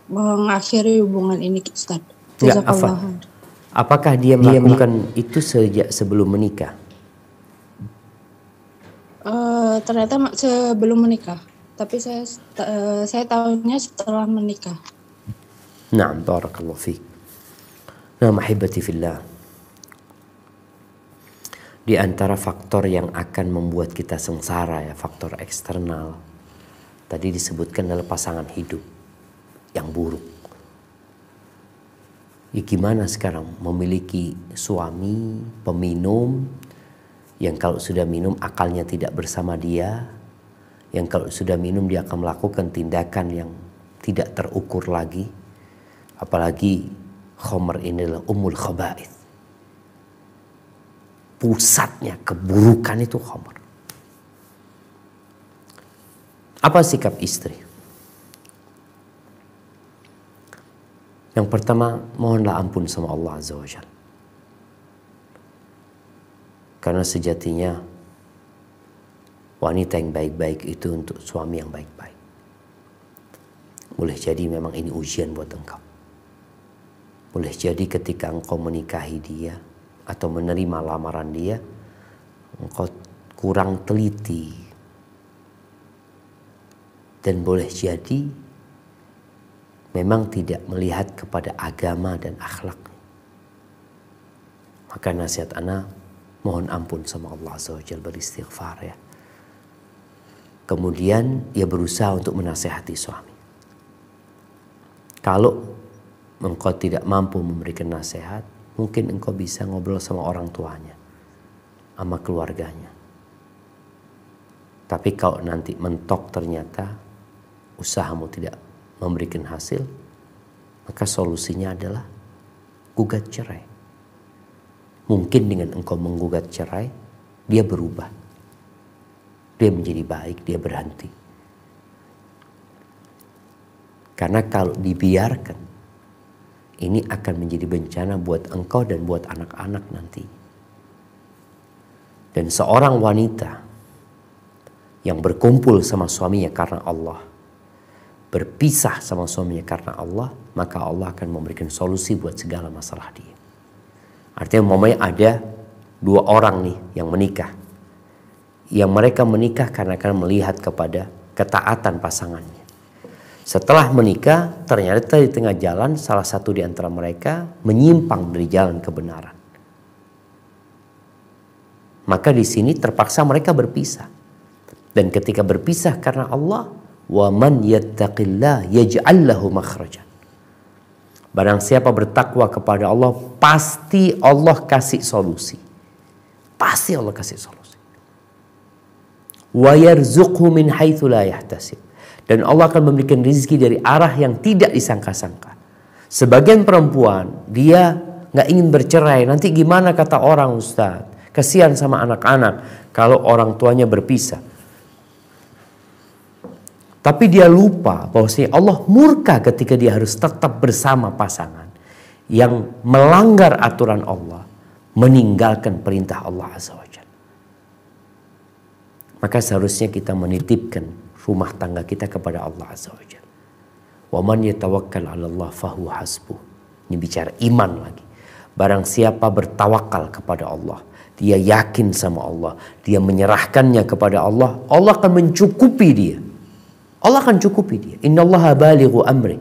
mengakhiri hubungan ini Ustaz. Enggak, apakah dia melakukan itu sejak sebelum menikah? Ternyata sebelum menikah, tapi saya tahunya setelah menikah. Naam, barakallahu fiik. Nah, mahibati fillah. Di antara faktor yang akan membuat kita sengsara ya, faktor eksternal. Tadi disebutkan adalah pasangan hidup yang buruk. Ya gimana sekarang memiliki suami peminum yang kalau sudah minum akalnya tidak bersama dia, yang kalau sudah minum dia akan melakukan tindakan yang tidak terukur lagi. Apalagi khamr ini adalah ummul khaba'ith. Pusatnya keburukan itu khamr. Apa sikap istri? Yang pertama, mohonlah ampun sama Allah Azza wa Jalla. Karena sejatinya wanita yang baik-baik itu untuk suami yang baik-baik. Boleh jadi memang ini ujian buat engkau. Boleh jadi ketika engkau menikahi dia atau menerima lamaran dia, engkau kurang teliti. Dan boleh jadi memang tidak melihat kepada agama dan akhlak. Maka nasihat ana, mohon ampun sama Allah Azza wa Jalla, beristighfar ya. Kemudian ia berusaha untuk menasihati suami. Kalau engkau tidak mampu memberikan nasihat, mungkin engkau bisa ngobrol sama orang tuanya, sama keluarganya. Tapi kalau nanti mentok ternyata usahamu tidak memberikan hasil, maka solusinya adalah gugat cerai. mungkin dengan engkau menggugat cerai, dia berubah. Dia menjadi baik, dia berhenti. Karena kalau dibiarkan, ini akan menjadi bencana buat engkau dan buat anak-anak nanti. Dan seorang wanita yang berkumpul sama suaminya karena Allah, berpisah sama suaminya karena Allah, maka Allah akan memberikan solusi buat segala masalah dia. Artinya umpamanya ada dua orang nih yang menikah. Yang mereka menikah karena melihat kepada ketaatan pasangannya. Setelah menikah, ternyata di tengah jalan salah satu di antara mereka menyimpang dari jalan kebenaran. Maka di sini terpaksa mereka berpisah. Dan ketika berpisah karena Allah, wa man yattaqillah yaj'al lahu makhrajan. Barang siapa bertakwa kepada Allah, pasti Allah kasih solusi. Pasti Allah kasih solusi. Wa yarzuqhu min haitsu la yahtasib. Dan Allah akan memberikan rezeki dari arah yang tidak disangka-sangka. Sebagian perempuan, dia nggak ingin bercerai. Nanti gimana kata orang, Ustaz? Kasihan sama anak-anak kalau orang tuanya berpisah. Tapi dia lupa bahwasanya Allah murka ketika dia harus tetap bersama pasangan yang melanggar aturan Allah, meninggalkan perintah Allah Azza wa Jalla. Maka seharusnya kita menitipkan rumah tangga kita kepada Allah Azza wa Jalla. Wa man yatawakkal 'ala Allah fahuwa hasbuh. Ini bicara iman lagi. Barang siapa bertawakal kepada Allah, dia yakin sama Allah, dia menyerahkannya kepada Allah, Allah akan mencukupi dia. Allah akan cukupi dia. Innallaha balighu amri.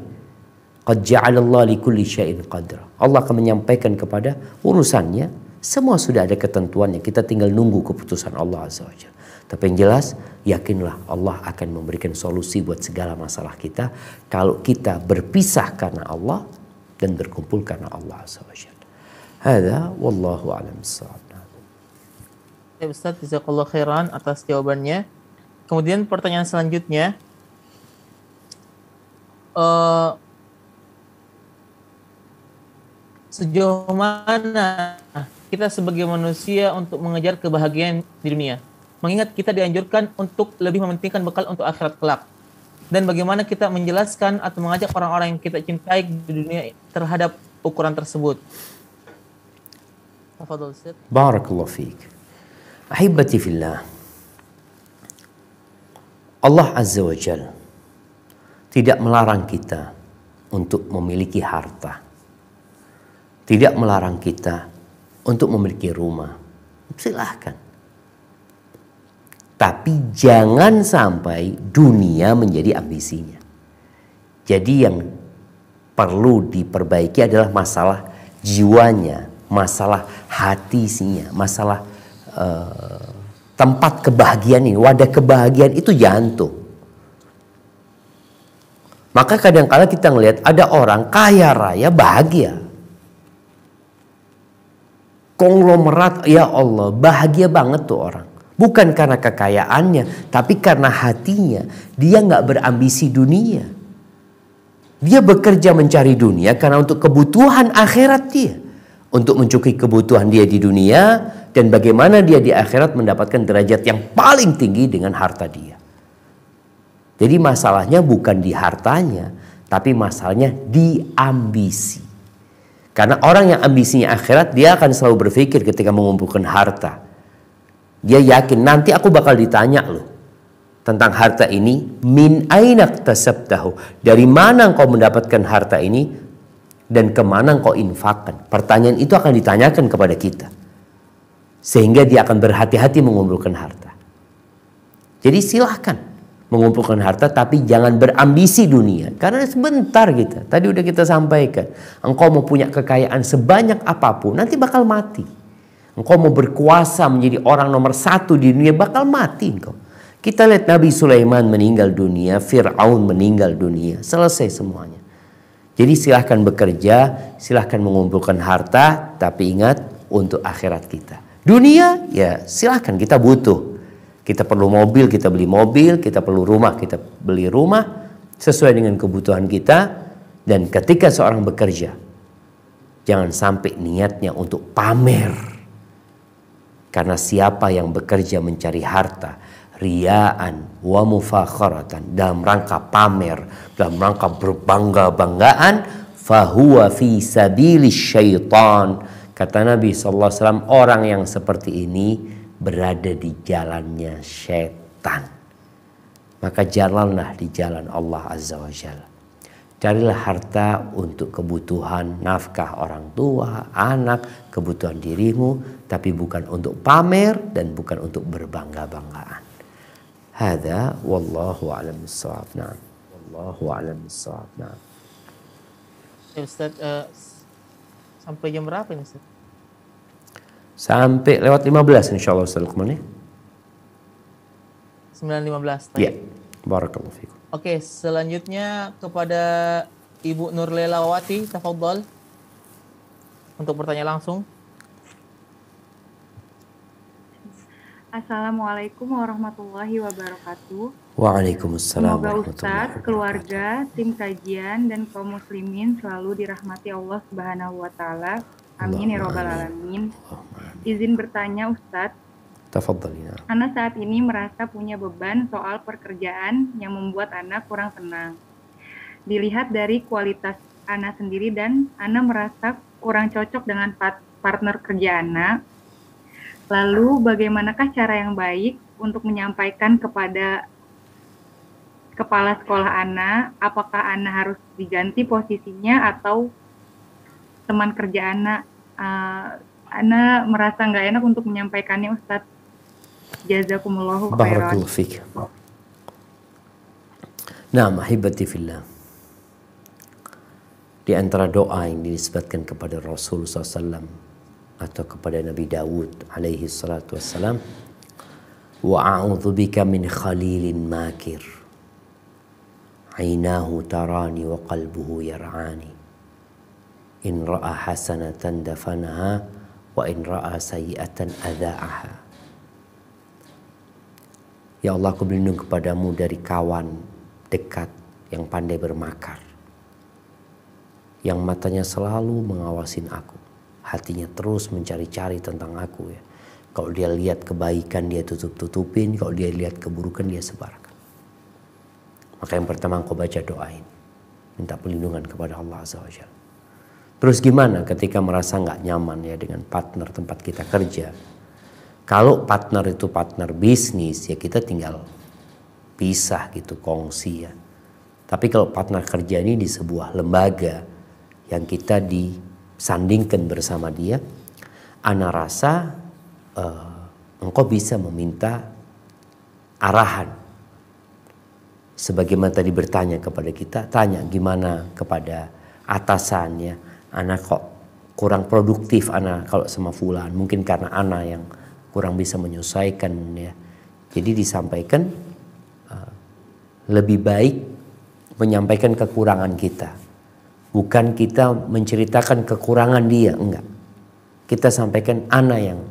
Qad ja'alallahu likulli syai'in qadra. Allah akan menyampaikan kepada urusannya, semua sudah ada ketentuannya. Kita tinggal nunggu keputusan Allah Azza wa Jalla. Tapi yang jelas, yakinlah Allah akan memberikan solusi buat segala masalah kita kalau kita berpisah karena Allah dan berkumpul karena Allah Azza wa Jalla. Hadza wallahu a'lam bissawab. Ya Ustaz, jazakallahu khairan atas jawabannya. Kemudian pertanyaan selanjutnya, sejauh mana kita sebagai manusia untuk mengejar kebahagiaan di dunia? Mengingat kita dianjurkan untuk lebih mementingkan bekal untuk akhirat kelak. Dan bagaimana kita menjelaskan atau mengajak orang-orang yang kita cintai di dunia terhadap ukuran tersebut? Tafadhol Ustaz. Barakallahu fiik. Ahibati fillah. Allah Azza wa Jalla tidak melarang kita untuk memiliki harta. Tidak melarang kita untuk memiliki rumah. Silahkan. Tapi jangan sampai dunia menjadi ambisinya. Jadi yang perlu diperbaiki adalah masalah jiwanya, masalah hatinya, masalah tempat kebahagiaan ini. Wadah kebahagiaan itu jantung. Maka kadang-kala kita ngelihat ada orang kaya raya bahagia. Konglomerat, ya Allah, bahagia banget tuh orang. Bukan karena kekayaannya, tapi karena hatinya. Dia nggak berambisi dunia. Dia bekerja mencari dunia karena untuk kebutuhan akhirat dia. Untuk mencukupi kebutuhan dia di dunia. Dan bagaimana dia di akhirat mendapatkan derajat yang paling tinggi dengan harta dia. Jadi masalahnya bukan di hartanya, tapi masalahnya di ambisi. Karena orang yang ambisinya akhirat, dia akan selalu berpikir ketika mengumpulkan harta. Dia yakin nanti aku bakal ditanya loh tentang harta ini. Min aina iktasabtahu. Dari mana engkau mendapatkan harta ini dan kemana engkau infakkan. Pertanyaan itu akan ditanyakan kepada kita. Sehingga dia akan berhati-hati mengumpulkan harta. Jadi silahkan mengumpulkan harta, tapi jangan berambisi dunia. Karena sebentar kita. Tadi udah kita sampaikan. Engkau mau punya kekayaan sebanyak apapun, nanti bakal mati. Engkau mau berkuasa menjadi orang nomor satu di dunia, bakal mati engkau. Kita lihat Nabi Sulaiman meninggal dunia, Fir'aun meninggal dunia. Selesai semuanya. Jadi silahkan bekerja, silahkan mengumpulkan harta, tapi ingat untuk akhirat kita. Dunia, ya silahkan kita butuh. Kita perlu mobil, kita beli mobil. Kita perlu rumah, kita beli rumah. Sesuai dengan kebutuhan kita. Dan ketika seorang bekerja, jangan sampai niatnya untuk pamer. Karena siapa yang bekerja mencari harta ria'an wa mufakharatan, dalam rangka pamer, dalam rangka berbangga-banggaan, fahuwa fi sabilis syaitan. Kata Nabi SAW, orang yang seperti ini berada di jalannya syaitan. Maka jalanlah di jalan Allah Azza wa Jalla. Carilah harta untuk kebutuhan nafkah orang tua, anak, kebutuhan dirimu, tapi bukan untuk pamer dan bukan untuk berbangga-banggaan. Hadza wallahu a'lam bissawab. Na'am. Wallahu a'lam bissawab. Na'am. Ya Ustaz, sampai jam berapa ini Ustaz? Sampai lewat 15 insyaallah Ustaz Luqman ya. 9.15. Ya. Barakallahu fikum. Oke, selanjutnya kepada Ibu Nurlelawati, tafadhol untuk bertanya langsung. Assalamualaikum warahmatullahi wabarakatuh. Waalaikumsalam Semoga warahmatullahi Ustadz, wabarakatuh. keluarga, tim kajian, dan kaum muslimin selalu dirahmati Allah Subhanahu wa Ta'ala. Amin ya Rabbal Alamin. Izin bertanya Ustadz, Tafadhali. Ana saat ini merasa punya beban soal pekerjaan yang membuat Ana kurang tenang. Dilihat dari kualitas Ana sendiri dan Ana merasa kurang cocok dengan partner kerja Ana. Lalu bagaimanakah cara yang baik untuk menyampaikan kepada kepala sekolah Ana, apakah Ana harus diganti posisinya atau teman kerja Ana? Ana merasa nggak enak untuk menyampaikannya Ustadz. Jazakumullahu khairan. Barakallahu fik. Naam, ahibati fillah. Di antara doa yang dinisbatkan kepada Rasul SAW atau kepada Nabi Dawud alaihi salatu wassalam, wa a'udzu bika min khalilin makir, ainahu tarani wa qalbuhu yar'ani, in ra'a hasanatan dafanaha wa in ra'a sayyi'atan adha'aha. Ya Allah, aku berlindung kepadamu dari kawan dekat yang pandai bermakar, yang matanya selalu mengawasin aku, hatinya terus mencari-cari tentang aku ya. Kalau dia lihat kebaikan dia tutup-tutupin, kalau dia lihat keburukan dia sebarkan. Maka yang pertama engkau baca doa ini, minta perlindungan kepada Allah Azza wa Jalla. Terus gimana ketika merasa nggak nyaman ya dengan partner tempat kita kerja? Kalau partner itu partner bisnis ya kita tinggal pisah gitu, kongsi ya. Tapi kalau partner kerja ini di sebuah lembaga yang kita disandingkan bersama dia, ana rasa engkau bisa meminta arahan. Sebagaimana tadi bertanya kepada kita, tanya gimana kepada atasannya, ana kok kurang produktif ana kalau sama fulan, mungkin karena ana yang kurang bisa menyesuaikan ya. Jadi disampaikan lebih baik menyampaikan kekurangan kita. Bukan kita menceritakan kekurangan dia, enggak. Kita sampaikan ana yang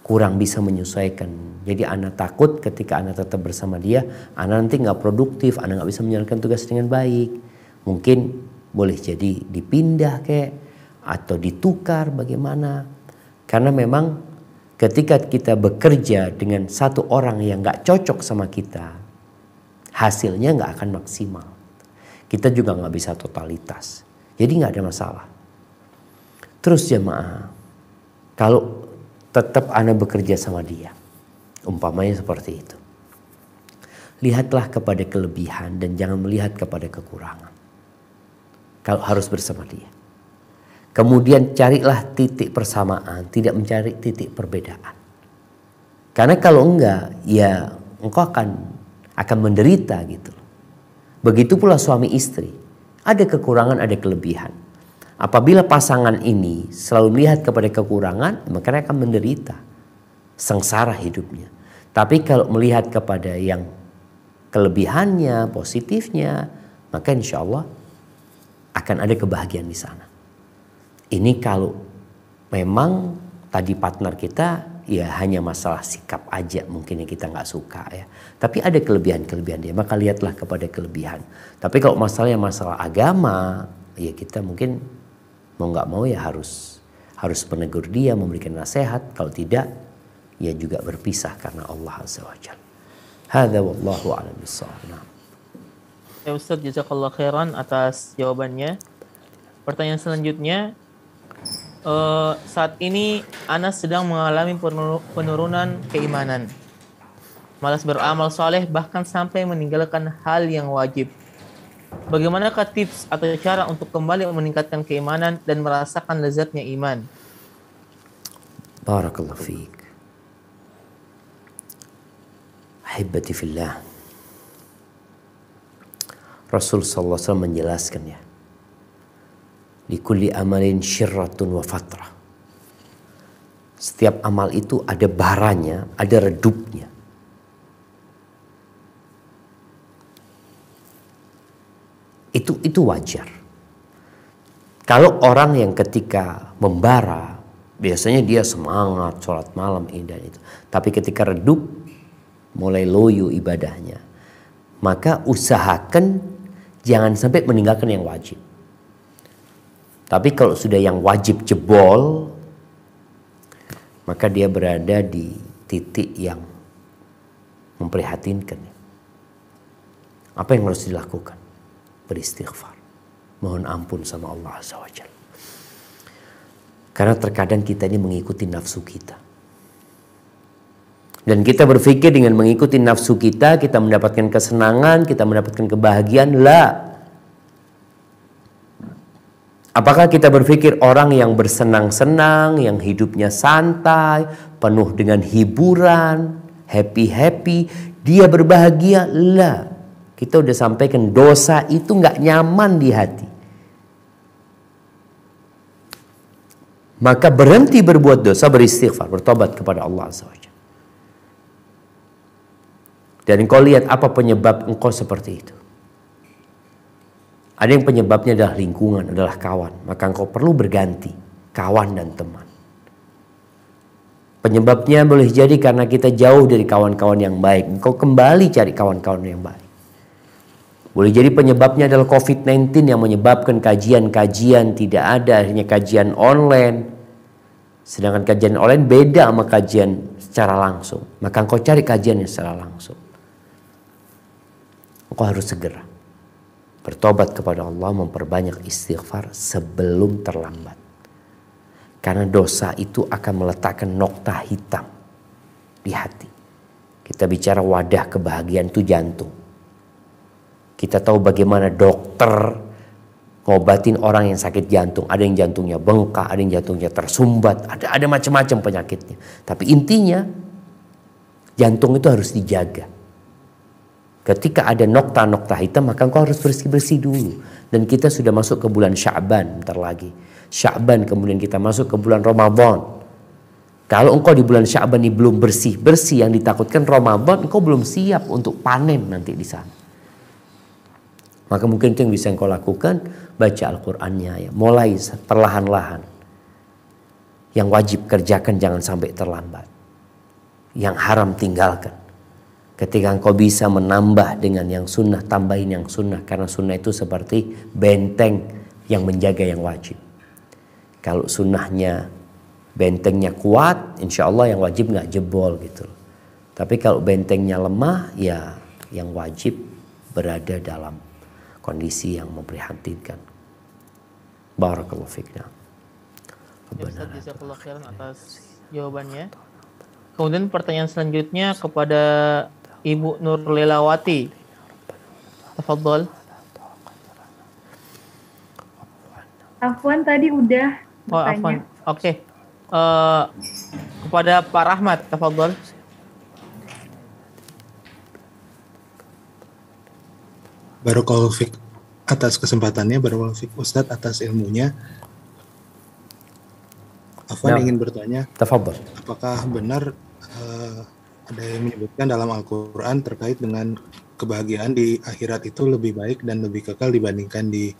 kurang bisa menyesuaikan. Jadi ana takut ketika ana tetap bersama dia, ana nanti nggak produktif, ana nggak bisa menjalankan tugas dengan baik. Mungkin boleh jadi dipindah kayak atau ditukar bagaimana. Karena memang ketika kita bekerja dengan satu orang yang nggak cocok sama kita, hasilnya nggak akan maksimal. Kita juga nggak bisa totalitas. Jadi nggak ada masalah. Terus jemaah, kalau tetap Anda bekerja sama dia, umpamanya seperti itu, lihatlah kepada kelebihan dan jangan melihat kepada kekurangan. Kalau harus bersama dia. Kemudian carilah titik persamaan, tidak mencari titik perbedaan. Karena kalau enggak, ya engkau akan menderita gitu. Begitu pula suami istri. Ada kekurangan, ada kelebihan. Apabila pasangan ini selalu melihat kepada kekurangan, maka akan menderita. Sengsara hidupnya. Tapi kalau melihat kepada yang kelebihannya, positifnya, maka insya Allah akan ada kebahagiaan di sana. Ini kalau memang tadi partner kita ya hanya masalah sikap aja mungkin yang kita nggak suka ya. Tapi ada kelebihan-kelebihan dia, maka lihatlah kepada kelebihan. Tapi kalau masalahnya masalah agama, ya kita mungkin mau nggak mau ya harus menegur dia, memberikan nasihat. Kalau tidak, ia juga berpisah karena Allah Azza wa Jalla. Hadza wallahu a'lam bissawab. Ya Ustaz, jazakallah khairan atas jawabannya. Pertanyaan selanjutnya, saat ini Anas sedang mengalami penurunan keimanan, malas beramal soleh, bahkan sampai meninggalkan hal yang wajib. Bagaimanakah tips atau cara untuk kembali meningkatkan keimanan dan merasakan lezatnya iman? Barakallahu fiik. Ahibati fillah. Rasul sallallahu alaihi wasallam menjelaskan ya. Likulli amalin syirratun wa fatrah. Setiap amal itu ada baranya, ada redupnya. Itu wajar. Kalau orang yang ketika membara, biasanya dia semangat sholat malam ini dan itu. Tapi ketika redup, mulai loyo ibadahnya, maka usahakan jangan sampai meninggalkan yang wajib. Tapi kalau sudah yang wajib jebol, maka dia berada di titik yang memprihatinkan. Apa yang harus dilakukan? Beristighfar, mohon ampun sama Allah Azza wa Jalla. Karena terkadang kita ini mengikuti nafsu kita. Dan kita berpikir dengan mengikuti nafsu kita mendapatkan kesenangan, kita mendapatkan kebahagiaan. La. Apakah kita berpikir orang yang bersenang-senang, yang hidupnya santai, penuh dengan hiburan, happy-happy, dia berbahagia? La. Kita udah sampaikan dosa itu nggak nyaman di hati. Maka berhenti berbuat dosa, beristighfar, bertobat kepada Allah Azza wa Jalla. Dan engkau lihat apa penyebab engkau seperti itu. Ada yang penyebabnya adalah lingkungan, adalah kawan. Maka engkau perlu berganti kawan dan teman. Penyebabnya boleh jadi karena kita jauh dari kawan-kawan yang baik. Engkau kembali cari kawan-kawan yang baik. Boleh jadi penyebabnya adalah COVID-19 yang menyebabkan kajian-kajian tidak ada, akhirnya kajian online. Sedangkan kajian online beda sama kajian secara langsung. Maka engkau cari kajian yang secara langsung. Engkau harus segera bertobat kepada Allah, memperbanyak istighfar sebelum terlambat. Karena dosa itu akan meletakkan nokta hitam di hati. Kita bicara wadah kebahagiaan itu jantung. Kita tahu bagaimana dokter ngobatin orang yang sakit jantung. Ada yang jantungnya bengkak, ada yang jantungnya tersumbat, ada macam-macam penyakitnya. Tapi intinya jantung itu harus dijaga. Ketika ada nokta-nokta hitam, maka engkau harus bersih-bersih dulu. Dan kita sudah masuk ke bulan Sya'ban bentar lagi. Sya'ban, kemudian kita masuk ke bulan Ramadan. Kalau engkau di bulan Sya'ban ini belum bersih-bersih, yang ditakutkan Ramadan, engkau belum siap untuk panen nanti di sana. Maka mungkin itu yang bisa engkau lakukan, baca Al-Qur'annya ya. Mulai perlahan-lahan. Yang wajib kerjakan jangan sampai terlambat. Yang haram tinggalkan. Ketika engkau bisa menambah dengan yang sunnah, tambahin yang sunnah. Karena sunnah itu seperti benteng yang menjaga yang wajib. Kalau sunnahnya, bentengnya kuat, insya Allah yang wajib nggak jebol gitu. Tapi kalau bentengnya lemah, ya yang wajib berada dalam kondisi yang memprihatinkan. Barakallahu fikna. Ustaz, jazakallah khairan atas jawabannya. Kemudian pertanyaan selanjutnya kepada Ibu Nur Lelawati. Tafadhol. Afwan tadi udah Oh, Afwan. Oke. Kepada Pak Rahmat, tafadhol. Barakallahu fiik atas kesempatannya, barakallahu fiik Ustadz atas ilmunya. Afwan ingin bertanya, Tafadhol. apakah benar ada yang menyebutkan dalam Al-Quran terkait dengan kebahagiaan di akhirat itu lebih baik dan lebih kekal dibandingkan di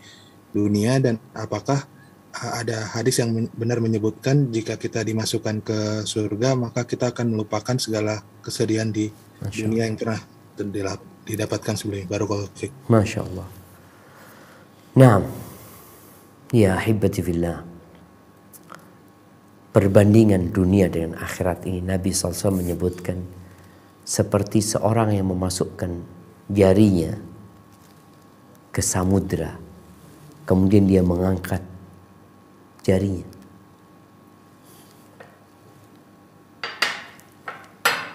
dunia, dan apakah ada hadis yang benar menyebutkan jika kita dimasukkan ke surga maka kita akan melupakan segala kesedihan di dunia yang pernah didapatkan sebelumnya. Barakallahu fiik. Masya Allah. Nah, ya ahibati fillah. perbandingan dunia dengan akhirat ini, Nabi SAW menyebutkan seperti seorang yang memasukkan jarinya ke samudra, kemudian dia mengangkat jarinya.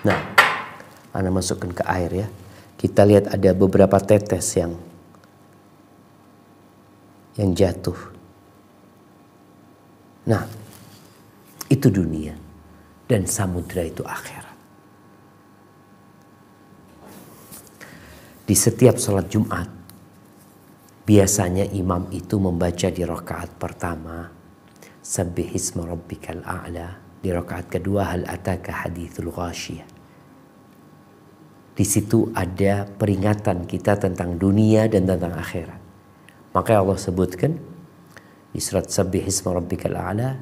Nah, Anda masukkan ke air ya. Kita lihat ada beberapa tetes yang jatuh. Nah, itu dunia dan samudra itu akhirat. Di setiap sholat Jumat, biasanya imam itu membaca di rakaat pertama, Sabbihisma rabbikal a'la. Di rakaat kedua, Hal ataka hadithul ghasyiyah. Di situ ada peringatan kita tentang dunia dan tentang akhirat. Maka Allah sebutkan di surat Sabbihisma rabbikal a'la,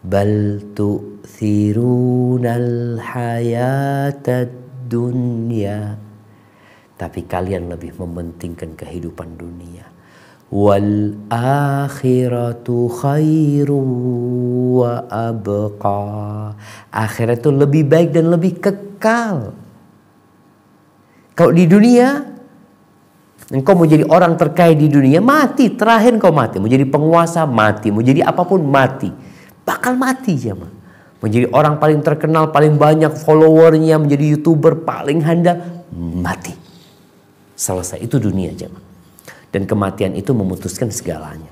bal tu'thirunal hayatad dunya. Tapi kalian lebih mementingkan kehidupan dunia. Wal akhiratu khairu wa abqa. Akhirat itu lebih baik dan lebih kekal. Kalau di dunia, engkau mau jadi orang terkaya di dunia, mati. Terakhir engkau mati. Mau jadi penguasa, mati. Mau jadi apapun, mati. Bakal mati jemaah. Mau jadi orang paling terkenal, paling banyak followernya, menjadi YouTuber paling handal, mati. Selesai. Itu dunia jemaah. Dan kematian itu memutuskan segalanya.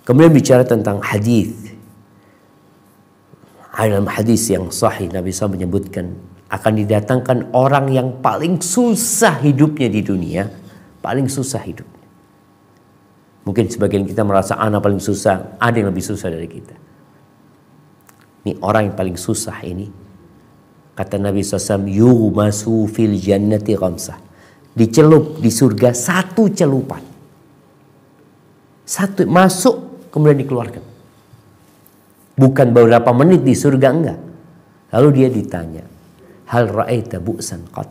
Kemudian bicara tentang hadis. Dalam hadis yang sahih, Nabi SAW menyebutkan akan didatangkan orang yang paling susah hidupnya di dunia. Paling susah hidupnya. Mungkin sebagian kita merasa anak paling susah. Ada yang lebih susah dari kita. Ini orang yang paling susah ini. Kata Nabi SAW, yughmasu fil jannati ghamsah. Dicelup di surga satu celupan. Satu masuk kemudian dikeluarkan. Bukan beberapa menit di surga, enggak. Lalu dia ditanya, hal ra'aita bu'san qat?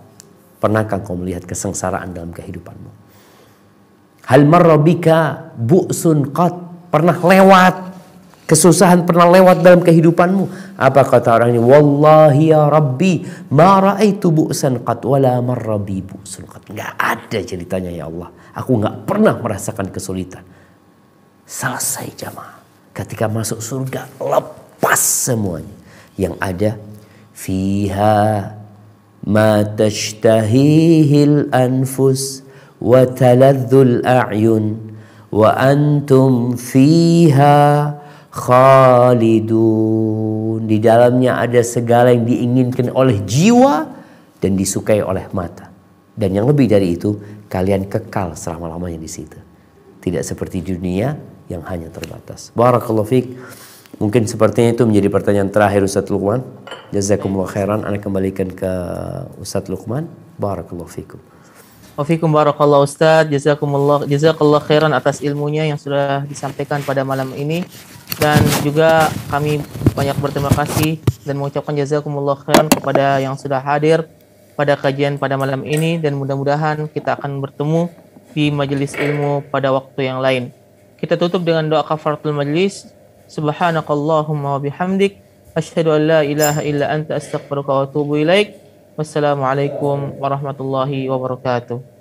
Pernahkah kau melihat kesengsaraan dalam kehidupanmu? Hal marra bika bu'sun qat? Pernah lewat kesusahan, pernah lewat dalam kehidupanmu? Apa kata orang ini? Wallahi ya Rabbi, ma ra'aitu bu'san qat wala marra bi bu'sun qat. Enggak ada ceritanya ya Allah. Aku enggak pernah merasakan kesulitan. Selesai jamaah. Ketika masuk surga, lepas semuanya. Yang ada fiha ma tashtahihil anfus wa taladzul a'yun wa antum fiha khalidun. Di dalamnya ada segala yang diinginkan oleh jiwa dan disukai oleh mata. Dan yang lebih dari itu, kalian kekal selama-lamanya di situ. Tidak seperti dunia yang hanya terbatas. Barakallahu fiik. Mungkin sepertinya itu menjadi pertanyaan terakhir Ustaz Luqman. Jazakumullah khairan. Ana kembalikan ke Ustaz Luqman. Barakallahu fiikum. Wafikum barakallahu Ustaz. Jazakallah khairan atas ilmunya yang sudah disampaikan pada malam ini. Dan juga kami banyak berterima kasih dan mengucapkan jazakumullah khairan kepada yang sudah hadir pada kajian pada malam ini. Dan mudah-mudahan kita akan bertemu di majelis ilmu pada waktu yang lain. Kita tutup dengan doa kafaratul majlis. Subhanakallahumma wa bihamdik, asyhadu an la ilaha illa anta astaghfiruka wa atubu ilaik. Wassalamualaikum warahmatullahi wabarakatuh.